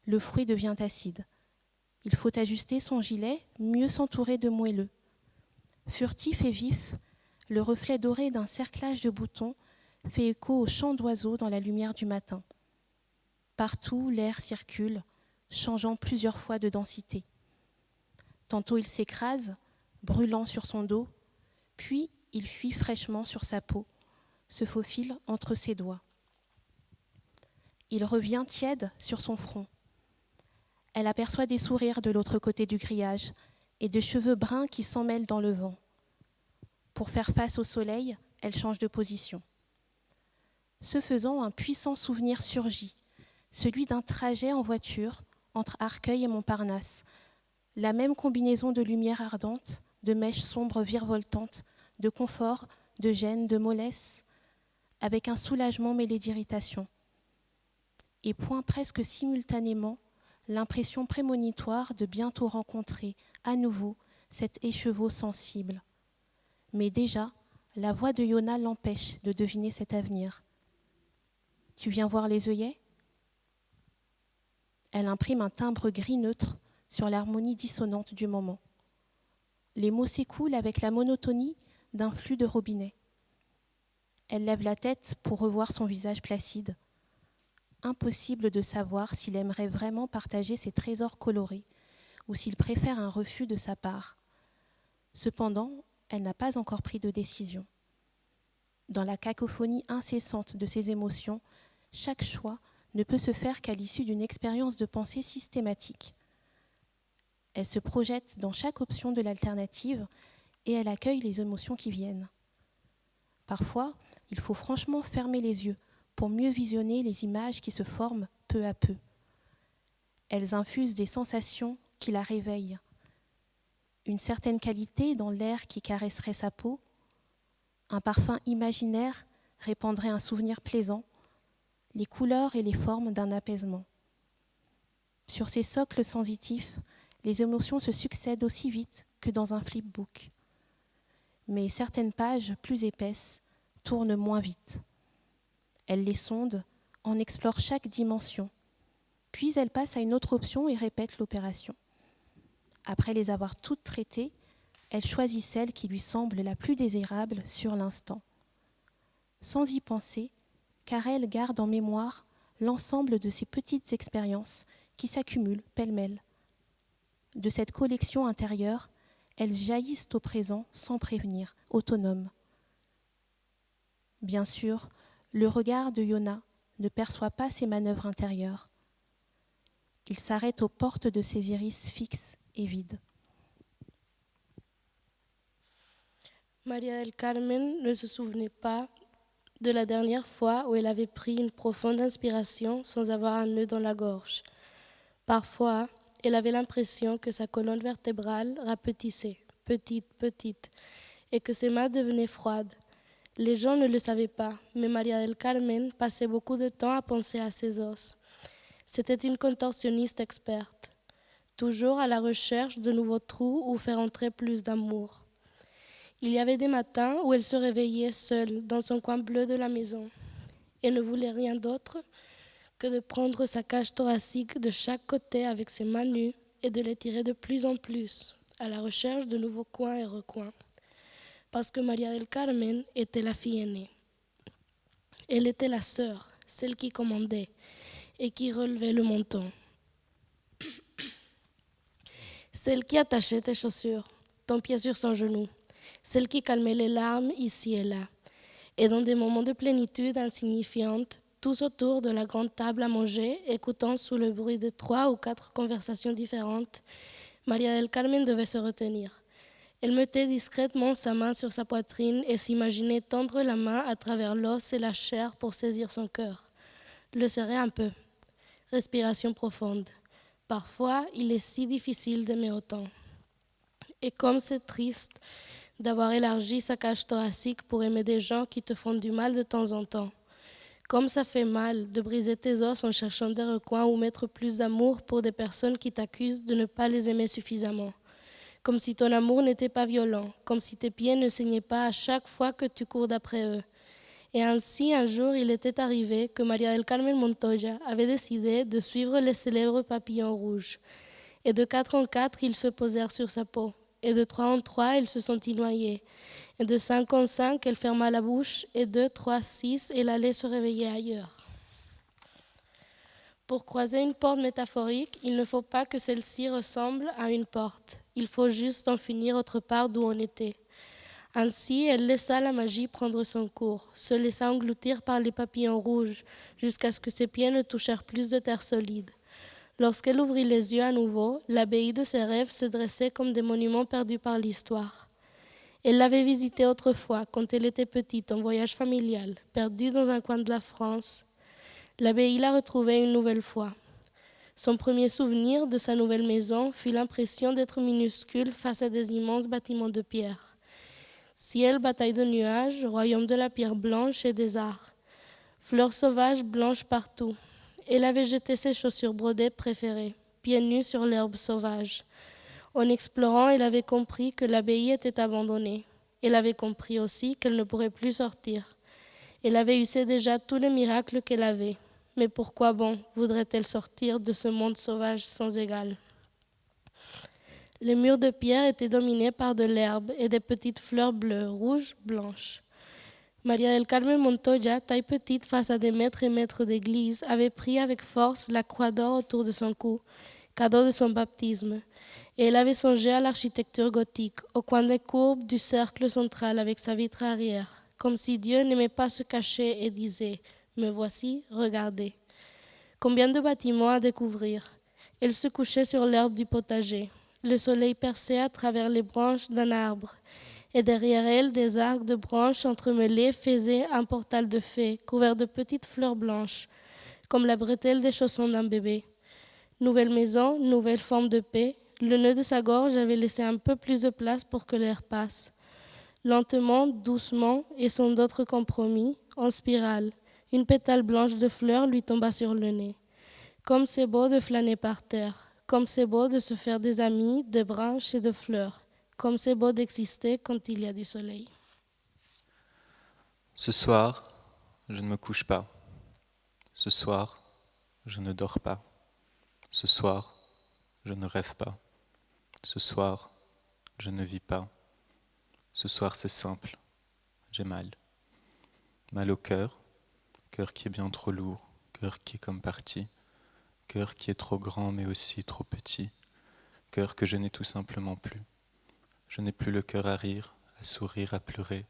Le fruit devient acide. Il faut ajuster son gilet, mieux s'entourer de moelleux. Furtif et vif, le reflet doré d'un cerclage de boutons fait écho aux chants d'oiseaux dans la lumière du matin. Partout, l'air circule, changeant plusieurs fois de densité. Tantôt il s'écrase, brûlant sur son dos, puis il fuit fraîchement sur sa peau, se faufile entre ses doigts. Il revient tiède sur son front. Elle aperçoit des sourires de l'autre côté du grillage et de cheveux bruns qui s'emmêlent dans le vent. Pour faire face au soleil, elle change de position. Ce faisant, un puissant souvenir surgit, celui d'un trajet en voiture entre Arcueil et Montparnasse. La même combinaison de lumière ardente, de mèches sombres virevoltantes, de confort, de gêne, de mollesse, avec un soulagement mêlé d'irritation. Et point presque simultanément, l'impression prémonitoire de bientôt rencontrer à nouveau cet écheveau sensible. Mais déjà, la voix de Yona l'empêche de deviner cet avenir. « Tu viens voir les œillets ?» Elle imprime un timbre gris neutre sur l'harmonie dissonante du moment. Les mots s'écoulent avec la monotonie d'un flux de robinet. Elle lève la tête pour revoir son visage placide. Impossible de savoir s'il aimerait vraiment partager ses trésors colorés ou s'il préfère un refus de sa part. Cependant, elle n'a pas encore pris de décision. Dans la cacophonie incessante de ses émotions, chaque choix ne peut se faire qu'à l'issue d'une expérience de pensée systématique. Elle se projette dans chaque option de l'alternative et elle accueille les émotions qui viennent. Parfois, il faut franchement fermer les yeux pour mieux visionner les images qui se forment peu à peu. Elles infusent des sensations qui la réveillent. Une certaine qualité dans l'air qui caresserait sa peau, un parfum imaginaire répandrait un souvenir plaisant, les couleurs et les formes d'un apaisement. Sur ces socles sensitifs, les émotions se succèdent aussi vite que dans un flipbook. Mais certaines pages plus épaisses tournent moins vite. Elle les sonde, en explore chaque dimension, puis elle passe à une autre option et répète l'opération. Après les avoir toutes traitées, elle choisit celle qui lui semble la plus désirable sur l'instant. Sans y penser, car elle garde en mémoire l'ensemble de ces petites expériences qui s'accumulent pêle-mêle. De cette collection intérieure, elles jaillissent au présent sans prévenir, autonomes. Bien sûr, le regard de Yona ne perçoit pas ses manœuvres intérieures. Il s'arrête aux portes de ses iris fixes et vides. Maria del Carmen ne se souvenait pas de la dernière fois où elle avait pris une profonde inspiration sans avoir un nœud dans la gorge. Parfois, elle avait l'impression que sa colonne vertébrale rapetissait, petite, et que ses mains devenaient froides. Les gens ne le savaient pas, mais Maria del Carmen passait beaucoup de temps à penser à ses os. C'était une contorsionniste experte, toujours à la recherche de nouveaux trous où faire entrer plus d'amour. Il y avait des matins où elle se réveillait seule dans son coin bleu de la maison et ne voulait rien d'autre que de prendre sa cage thoracique de chaque côté avec ses mains nues et de les tirer de plus en plus, à la recherche de nouveaux coins et recoins. Parce que Maria del Carmen était la fille aînée. Elle était la sœur, celle qui commandait et qui relevait le menton. Celle qui attachait tes chaussures, ton pied sur son genou. Celle qui calmait les larmes ici et là. Et dans des moments de plénitude insignifiante, tous autour de la grande table à manger, écoutant sous le bruit de 3 ou 4 conversations différentes, Maria del Carmen devait se retenir. Elle mettait discrètement sa main sur sa poitrine et s'imaginait tendre la main à travers l'os et la chair pour saisir son cœur. Le serrer un peu. Respiration profonde. Parfois, il est si difficile d'aimer autant. Et comme c'est triste d'avoir élargi sa cage thoracique pour aimer des gens qui te font du mal de temps en temps. Comme ça fait mal de briser tes os en cherchant des recoins ou mettre plus d'amour pour des personnes qui t'accusent de ne pas les aimer suffisamment. comme si ton amour n'était pas violent, comme si tes pieds ne saignaient pas à chaque fois que tu cours d'après eux. Et ainsi, un jour, il était arrivé que María del Carmen Montoya avait décidé de suivre les célèbres papillons rouges. Et de 4 en 4, ils se posèrent sur sa peau. Et de 3 en 3, elle se sentit noyée. Et de 5 en 5, elle ferma la bouche. Et de 3 6, elle allait se réveiller ailleurs. Pour croiser une porte métaphorique, il ne faut pas que celle-ci ressemble à une porte. Il faut juste en finir autre part d'où on était. Ainsi, elle laissa la magie prendre son cours, se laissa engloutir par les papillons rouges, jusqu'à ce que ses pieds ne touchèrent plus de terre solide. Lorsqu'elle ouvrit les yeux à nouveau, l'abbaye de ses rêves se dressait comme des monuments perdus par l'histoire. Elle l'avait visitée autrefois, quand elle était petite, en voyage familial, perdue dans un coin de la France. L'abbaye la retrouvait une nouvelle fois. Son premier souvenir de sa nouvelle maison fut l'impression d'être minuscule face à des immenses bâtiments de pierre. Ciel, bataille de nuages, royaume de la pierre blanche et des arts. Fleurs sauvages blanches partout. Elle avait jeté ses chaussures brodées préférées, pieds nus sur l'herbe sauvage. En explorant, elle avait compris que l'abbaye était abandonnée. Elle avait compris aussi qu'elle ne pourrait plus sortir. Elle avait usé déjà tous les miracles qu'elle avait. Mais pourquoi bon voudrait-elle sortir de ce monde sauvage sans égal ? Les murs de pierre étaient dominés par de l'herbe et des petites fleurs bleues, rouges, blanches. María del Carmen Montoya, taille petite face à des maîtres et maîtres d'église, avait pris avec force la croix d'or autour de son cou, cadeau de son baptême. Et elle avait songé à l'architecture gothique, au coin des courbes du cercle central avec sa vitre arrière, comme si Dieu n'aimait pas se cacher et disait « Me voici, regardez ». Combien de bâtiments à découvrir. Elle se couchait sur l'herbe du potager. Le soleil perçait à travers les branches d'un arbre, et derrière elle, des arcs de branches entremêlés faisaient un portal de fées, couvert de petites fleurs blanches, comme la bretelle des chaussons d'un bébé. Nouvelle maison, nouvelle forme de paix, le nœud de sa gorge avait laissé un peu plus de place pour que l'air passe. Lentement, doucement, et sans d'autre compromis, en spirale, une pétale blanche de fleurs lui tomba sur le nez. Comme c'est beau de flâner par terre. Comme c'est beau de se faire des amis, de branches et de fleurs. Comme c'est beau d'exister quand il y a du soleil. Ce soir, je ne me couche pas. Ce soir, je ne dors pas. Ce soir, je ne rêve pas. Ce soir, je ne vis pas. Ce soir, c'est simple. J'ai mal. Mal au cœur, cœur qui est bien trop lourd, cœur qui est comme parti. Cœur qui est trop grand mais aussi trop petit, cœur que je n'ai tout simplement plus. Je n'ai plus le cœur à rire, à sourire, à pleurer,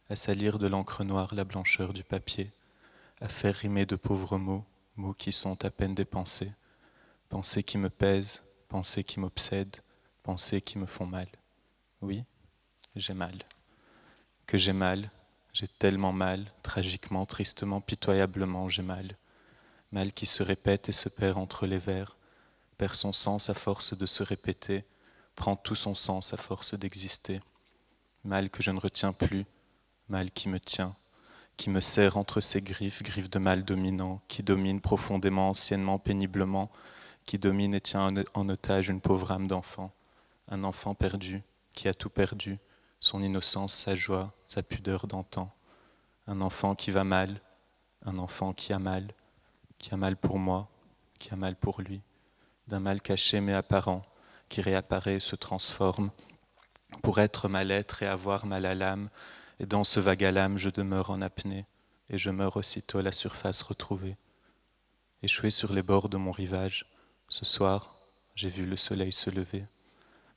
à salir de l'encre noire la blancheur du papier, à faire rimer de pauvres mots, mots qui sont à peine des pensées, pensées qui me pèsent, pensées qui m'obsèdent, pensées qui me font mal. Oui, j'ai mal. Que j'ai mal, j'ai tellement mal, tragiquement, tristement, pitoyablement, j'ai mal. Mal qui se répète et se perd entre les vers, perd son sens à force de se répéter, prend tout son sens à force d'exister. Mal que je ne retiens plus, mal qui me tient, qui me serre entre ses griffes, griffes de mal dominant, qui domine profondément, anciennement, péniblement, qui domine et tient en otage une pauvre âme d'enfant, un enfant perdu, qui a tout perdu, son innocence, sa joie, sa pudeur d'antan. Un enfant qui va mal, un enfant qui a mal pour moi, qui a mal pour lui, d'un mal caché mais apparent, qui réapparaît et se transforme, pour être mal-être et avoir mal à l'âme, et dans ce vague à l'âme je demeure en apnée, et je meurs aussitôt à la surface retrouvée. Échoué sur les bords de mon rivage, ce soir, j'ai vu le soleil se lever,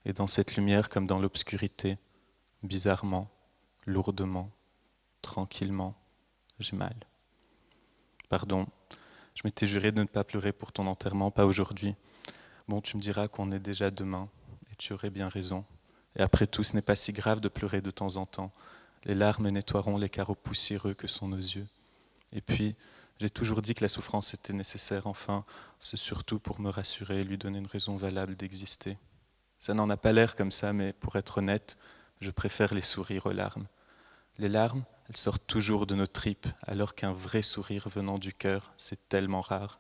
et dans cette lumière comme dans l'obscurité, bizarrement, lourdement, tranquillement, j'ai mal. Pardon. Je m'étais juré de ne pas pleurer pour ton enterrement, pas aujourd'hui. Bon, tu me diras qu'on est déjà demain, et tu aurais bien raison. Et après tout, ce n'est pas si grave de pleurer de temps en temps. Les larmes nettoieront les carreaux poussiéreux que sont nos yeux. Et puis, j'ai toujours dit que la souffrance était nécessaire, enfin, c'est surtout pour me rassurer et lui donner une raison valable d'exister. Ça n'en a pas l'air comme ça, mais pour être honnête, je préfère les sourires aux larmes. Les larmes, elles sortent toujours de nos tripes, alors qu'un vrai sourire venant du cœur, c'est tellement rare.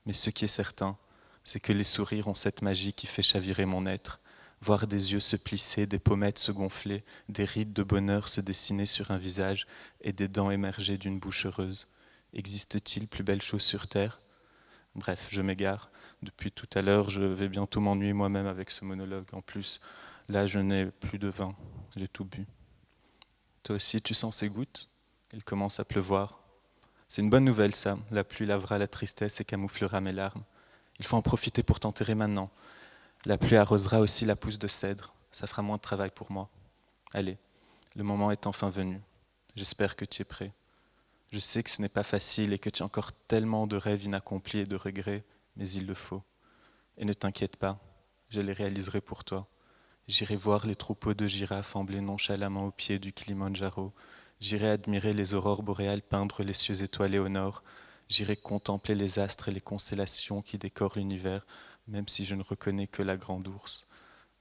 Mais ce qui est certain, c'est que les sourires ont cette magie qui fait chavirer mon être, voir des yeux se plisser, des pommettes se gonfler, des rides de bonheur se dessiner sur un visage et des dents émerger d'une bouche heureuse. Existe-t-il plus belle chose sur terre ? Bref, je m'égare. Depuis tout à l'heure, je vais bientôt m'ennuyer moi-même avec ce monologue. En plus, là, je n'ai plus de vin. J'ai tout bu. Toi aussi, tu sens ces gouttes ? Il commence à pleuvoir. C'est une bonne nouvelle, ça. La pluie lavera la tristesse et camouflera mes larmes. Il faut en profiter pour t'enterrer maintenant. La pluie arrosera aussi la pousse de cèdre. Ça fera moins de travail pour moi. Allez, le moment est enfin venu. J'espère que tu es prêt. Je sais que ce n'est pas facile et que tu as encore tellement de rêves inaccomplis et de regrets, mais il le faut. Et ne t'inquiète pas, je les réaliserai pour toi. J'irai voir les troupeaux de girafes embler nonchalamment au pied du Kilimandjaro. J'irai admirer les aurores boréales peindre les cieux étoilés au nord. J'irai contempler les astres et les constellations qui décorent l'univers, même si je ne reconnais que la grande ours.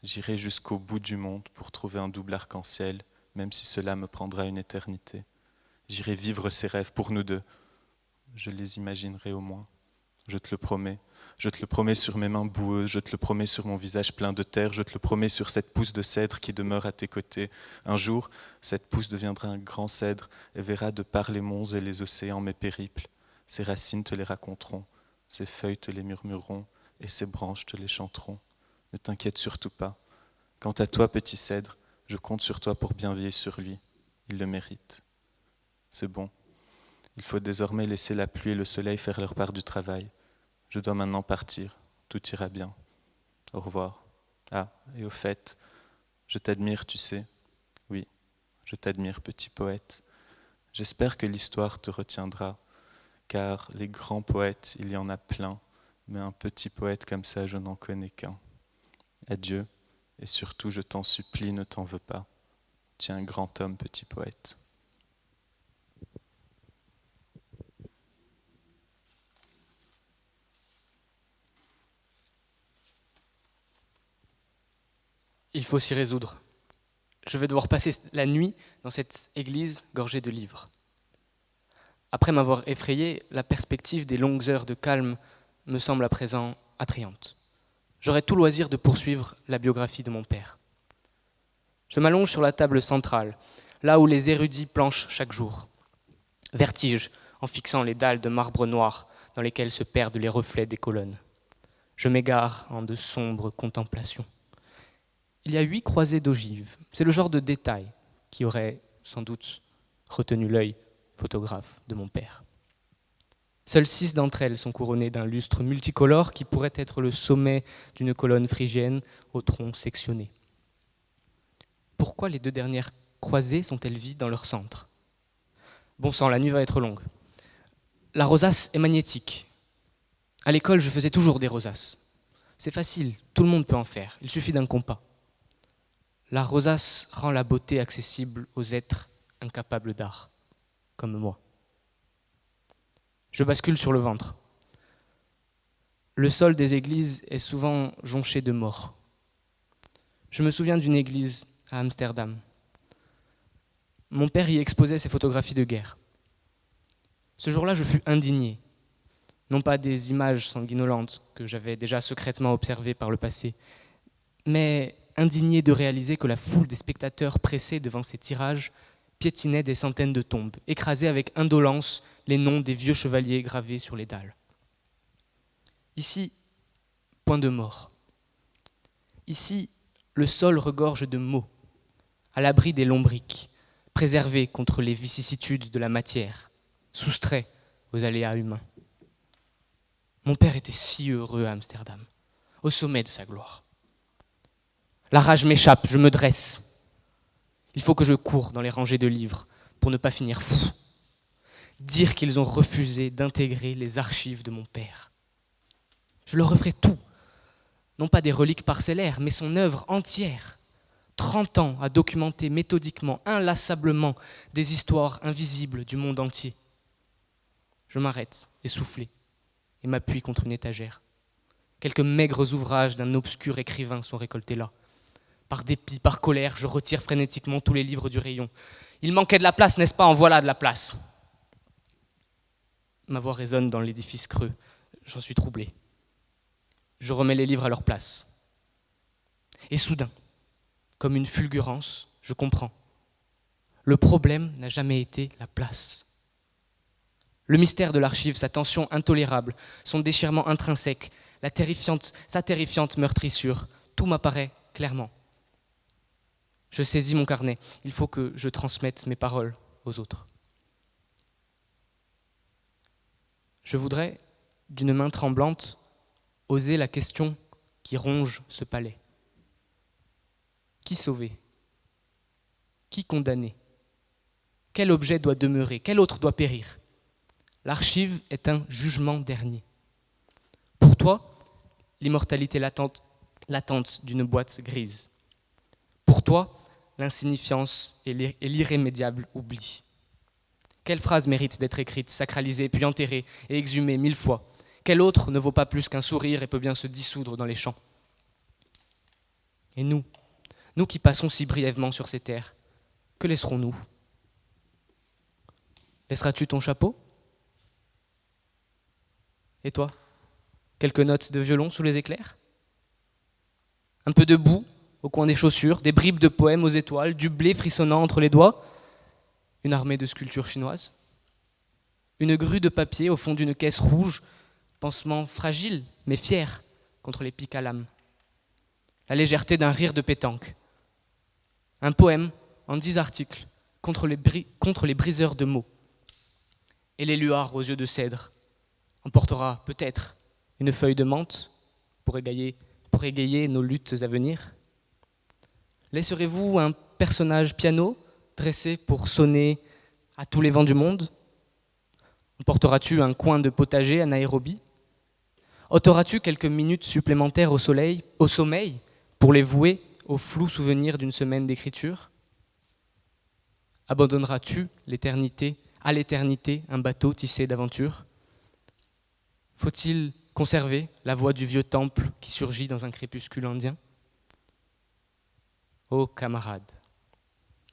J'irai jusqu'au bout du monde pour trouver un double arc-en-ciel, même si cela me prendra une éternité. J'irai vivre ces rêves pour nous deux. Je les imaginerai au moins. Je te le promets. Je te le promets sur mes mains boueuses, je te le promets sur mon visage plein de terre, je te le promets sur cette pousse de cèdre qui demeure à tes côtés. Un jour, cette pousse deviendra un grand cèdre et verra de par les monts et les océans mes périples. Ses racines te les raconteront, ses feuilles te les murmureront et ses branches te les chanteront. Ne t'inquiète surtout pas. Quant à toi, petit cèdre, je compte sur toi pour bien veiller sur lui. Il le mérite. C'est bon. Il faut désormais laisser la pluie et le soleil faire leur part du travail. Je dois maintenant partir. Tout ira bien. Au revoir. Ah, et au fait, je t'admire, tu sais. Oui, je t'admire, petit poète. J'espère que l'histoire te retiendra, car les grands poètes, il y en a plein, mais un petit poète comme ça, je n'en connais qu'un. Adieu, et surtout, je t'en supplie, ne t'en veux pas. Tu es un grand homme, petit poète. Il faut s'y résoudre. Je vais devoir passer la nuit dans cette église gorgée de livres. Après m'avoir effrayé, la perspective des longues heures de calme me semble à présent attrayante. J'aurai tout loisir de poursuivre la biographie de mon père. Je m'allonge sur la table centrale, là où les érudits planchent chaque jour. Vertige en fixant les dalles de marbre noir dans lesquelles se perdent les reflets des colonnes. Je m'égare en de sombres contemplations. Il y a 8 croisées d'ogives. C'est le genre de détail qui aurait sans doute retenu l'œil photographe de mon père. Seules 6 d'entre elles sont couronnées d'un lustre multicolore qui pourrait être le sommet d'une colonne phrygienne au tronc sectionné. Pourquoi les 2 dernières croisées sont-elles vides dans leur centre ? Bon sang, la nuit va être longue. La rosace est magnétique. À l'école, je faisais toujours des rosaces. C'est facile, tout le monde peut en faire, il suffit d'un compas. La rosace rend la beauté accessible aux êtres incapables d'art, comme moi. Je bascule sur le ventre. Le sol des églises est souvent jonché de morts. Je me souviens d'une église à Amsterdam. Mon père y exposait ses photographies de guerre. Ce jour-là, je fus indigné. Non pas des images sanguinolentes que j'avais déjà secrètement observées par le passé, mais indigné de réaliser que la foule des spectateurs pressés devant ces tirages piétinait des centaines de tombes, écrasait avec indolence les noms des vieux chevaliers gravés sur les dalles. Ici, point de mort. Ici, le sol regorge de mots, à l'abri des lombrics, préservés contre les vicissitudes de la matière, soustraits aux aléas humains. Mon père était si heureux à Amsterdam, au sommet de sa gloire. La rage m'échappe, je me dresse. Il faut que je cours dans les rangées de livres pour ne pas finir fou. Dire qu'ils ont refusé d'intégrer les archives de mon père. Je leur referai tout, non pas des reliques parcellaires, mais son œuvre entière. 30 ans à documenter méthodiquement, inlassablement, des histoires invisibles du monde entier. Je m'arrête, essoufflé, et m'appuie contre une étagère. Quelques maigres ouvrages d'un obscur écrivain sont récoltés là. Par dépit, par colère, je retire frénétiquement tous les livres du rayon. Il manquait de la place, n'est-ce pas ? En voilà de la place. Ma voix résonne dans l'édifice creux. J'en suis troublé. Je remets les livres à leur place. Et soudain, comme une fulgurance, je comprends. Le problème n'a jamais été la place. Le mystère de l'archive, sa tension intolérable, son déchirement intrinsèque, sa terrifiante meurtrissure, tout m'apparaît clairement. Je saisis mon carnet, il faut que je transmette mes paroles aux autres. Je voudrais, d'une main tremblante, oser la question qui ronge ce palais. Qui sauver? Qui condamner? Quel objet doit demeurer? Quel autre doit périr? L'archive est un jugement dernier. Pour toi, l'immortalité latente d'une boîte grise. Pour toi, l'insignifiance et l'irrémédiable oubli. Quelle phrase mérite d'être écrite, sacralisée, puis enterrée et exhumée 1000 fois? Quelle autre ne vaut pas plus qu'un sourire et peut bien se dissoudre dans les champs? Et nous qui passons si brièvement sur ces terres, que laisserons-nous? Laisseras-tu ton chapeau? Et toi? Quelques notes de violon sous les éclairs? Un peu de boue au coin des chaussures, des bribes de poèmes aux étoiles, du blé frissonnant entre les doigts? Une armée de sculptures chinoises? Une grue de papier au fond d'une caisse rouge, pansement fragile mais fier contre les pics à lame? La légèreté d'un rire de pétanque? Un poème en 10 articles contre les briseurs de mots? Et les luards aux yeux de cèdre emportera peut-être une feuille de menthe pour égayer nos luttes à venir? Laisserez-vous un personnage piano dressé pour sonner à tous les vents du monde? Emporteras-tu un coin de potager à Nairobi? Ôteras-tu quelques minutes supplémentaires au sommeil pour les vouer au flou souvenir d'une semaine d'écriture? Abandonneras-tu à l'éternité un bateau tissé d'aventures? Faut-il conserver la voix du vieux temple qui surgit dans un crépuscule indien? Ô camarades,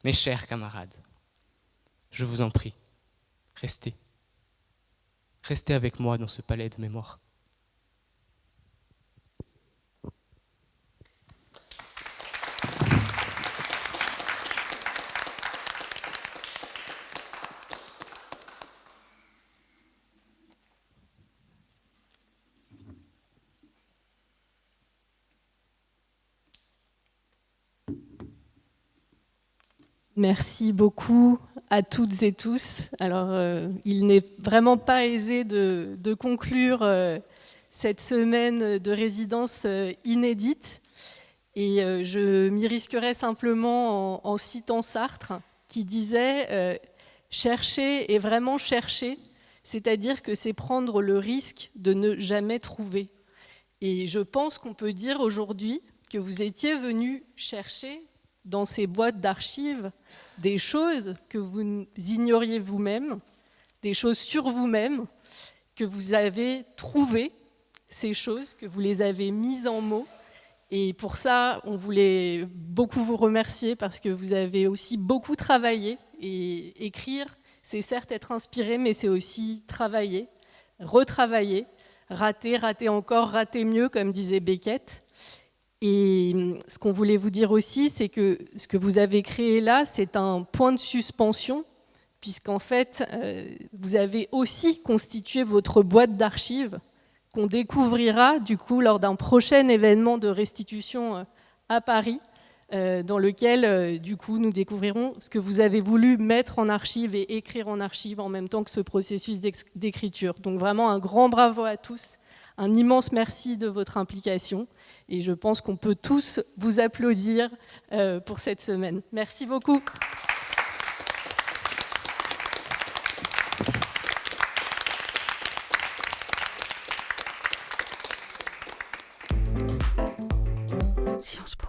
mes chers camarades, je vous en prie, restez. Restez avec moi dans ce palais de mémoire. Merci beaucoup à toutes et tous. Alors, il n'est vraiment pas aisé de conclure cette semaine de résidence inédite. Et je m'y risquerai simplement en citant Sartre, qui disait « Chercher et vraiment chercher, c'est-à-dire que c'est prendre le risque de ne jamais trouver ». Et je pense qu'on peut dire aujourd'hui que vous étiez venus chercher dans ces boîtes d'archives des choses que vous ignoriez vous-même, des choses sur vous-même, que vous avez trouvées, ces choses, que vous les avez mises en mots. Et pour ça, on voulait beaucoup vous remercier parce que vous avez aussi beaucoup travaillé. Et écrire, c'est certes être inspiré, mais c'est aussi travailler, retravailler, rater encore, rater mieux, comme disait Beckett. Et ce qu'on voulait vous dire aussi, c'est que ce que vous avez créé là, c'est un point de suspension, puisqu'en fait, vous avez aussi constitué votre boîte d'archives qu'on découvrira du coup lors d'un prochain événement de restitution à Paris, dans lequel du coup nous découvrirons ce que vous avez voulu mettre en archive et écrire en archive en même temps que ce processus d'écriture. Donc vraiment un grand bravo à tous, un immense merci de votre implication. Et je pense qu'on peut tous vous applaudir pour cette semaine. Merci beaucoup. Sciences Po.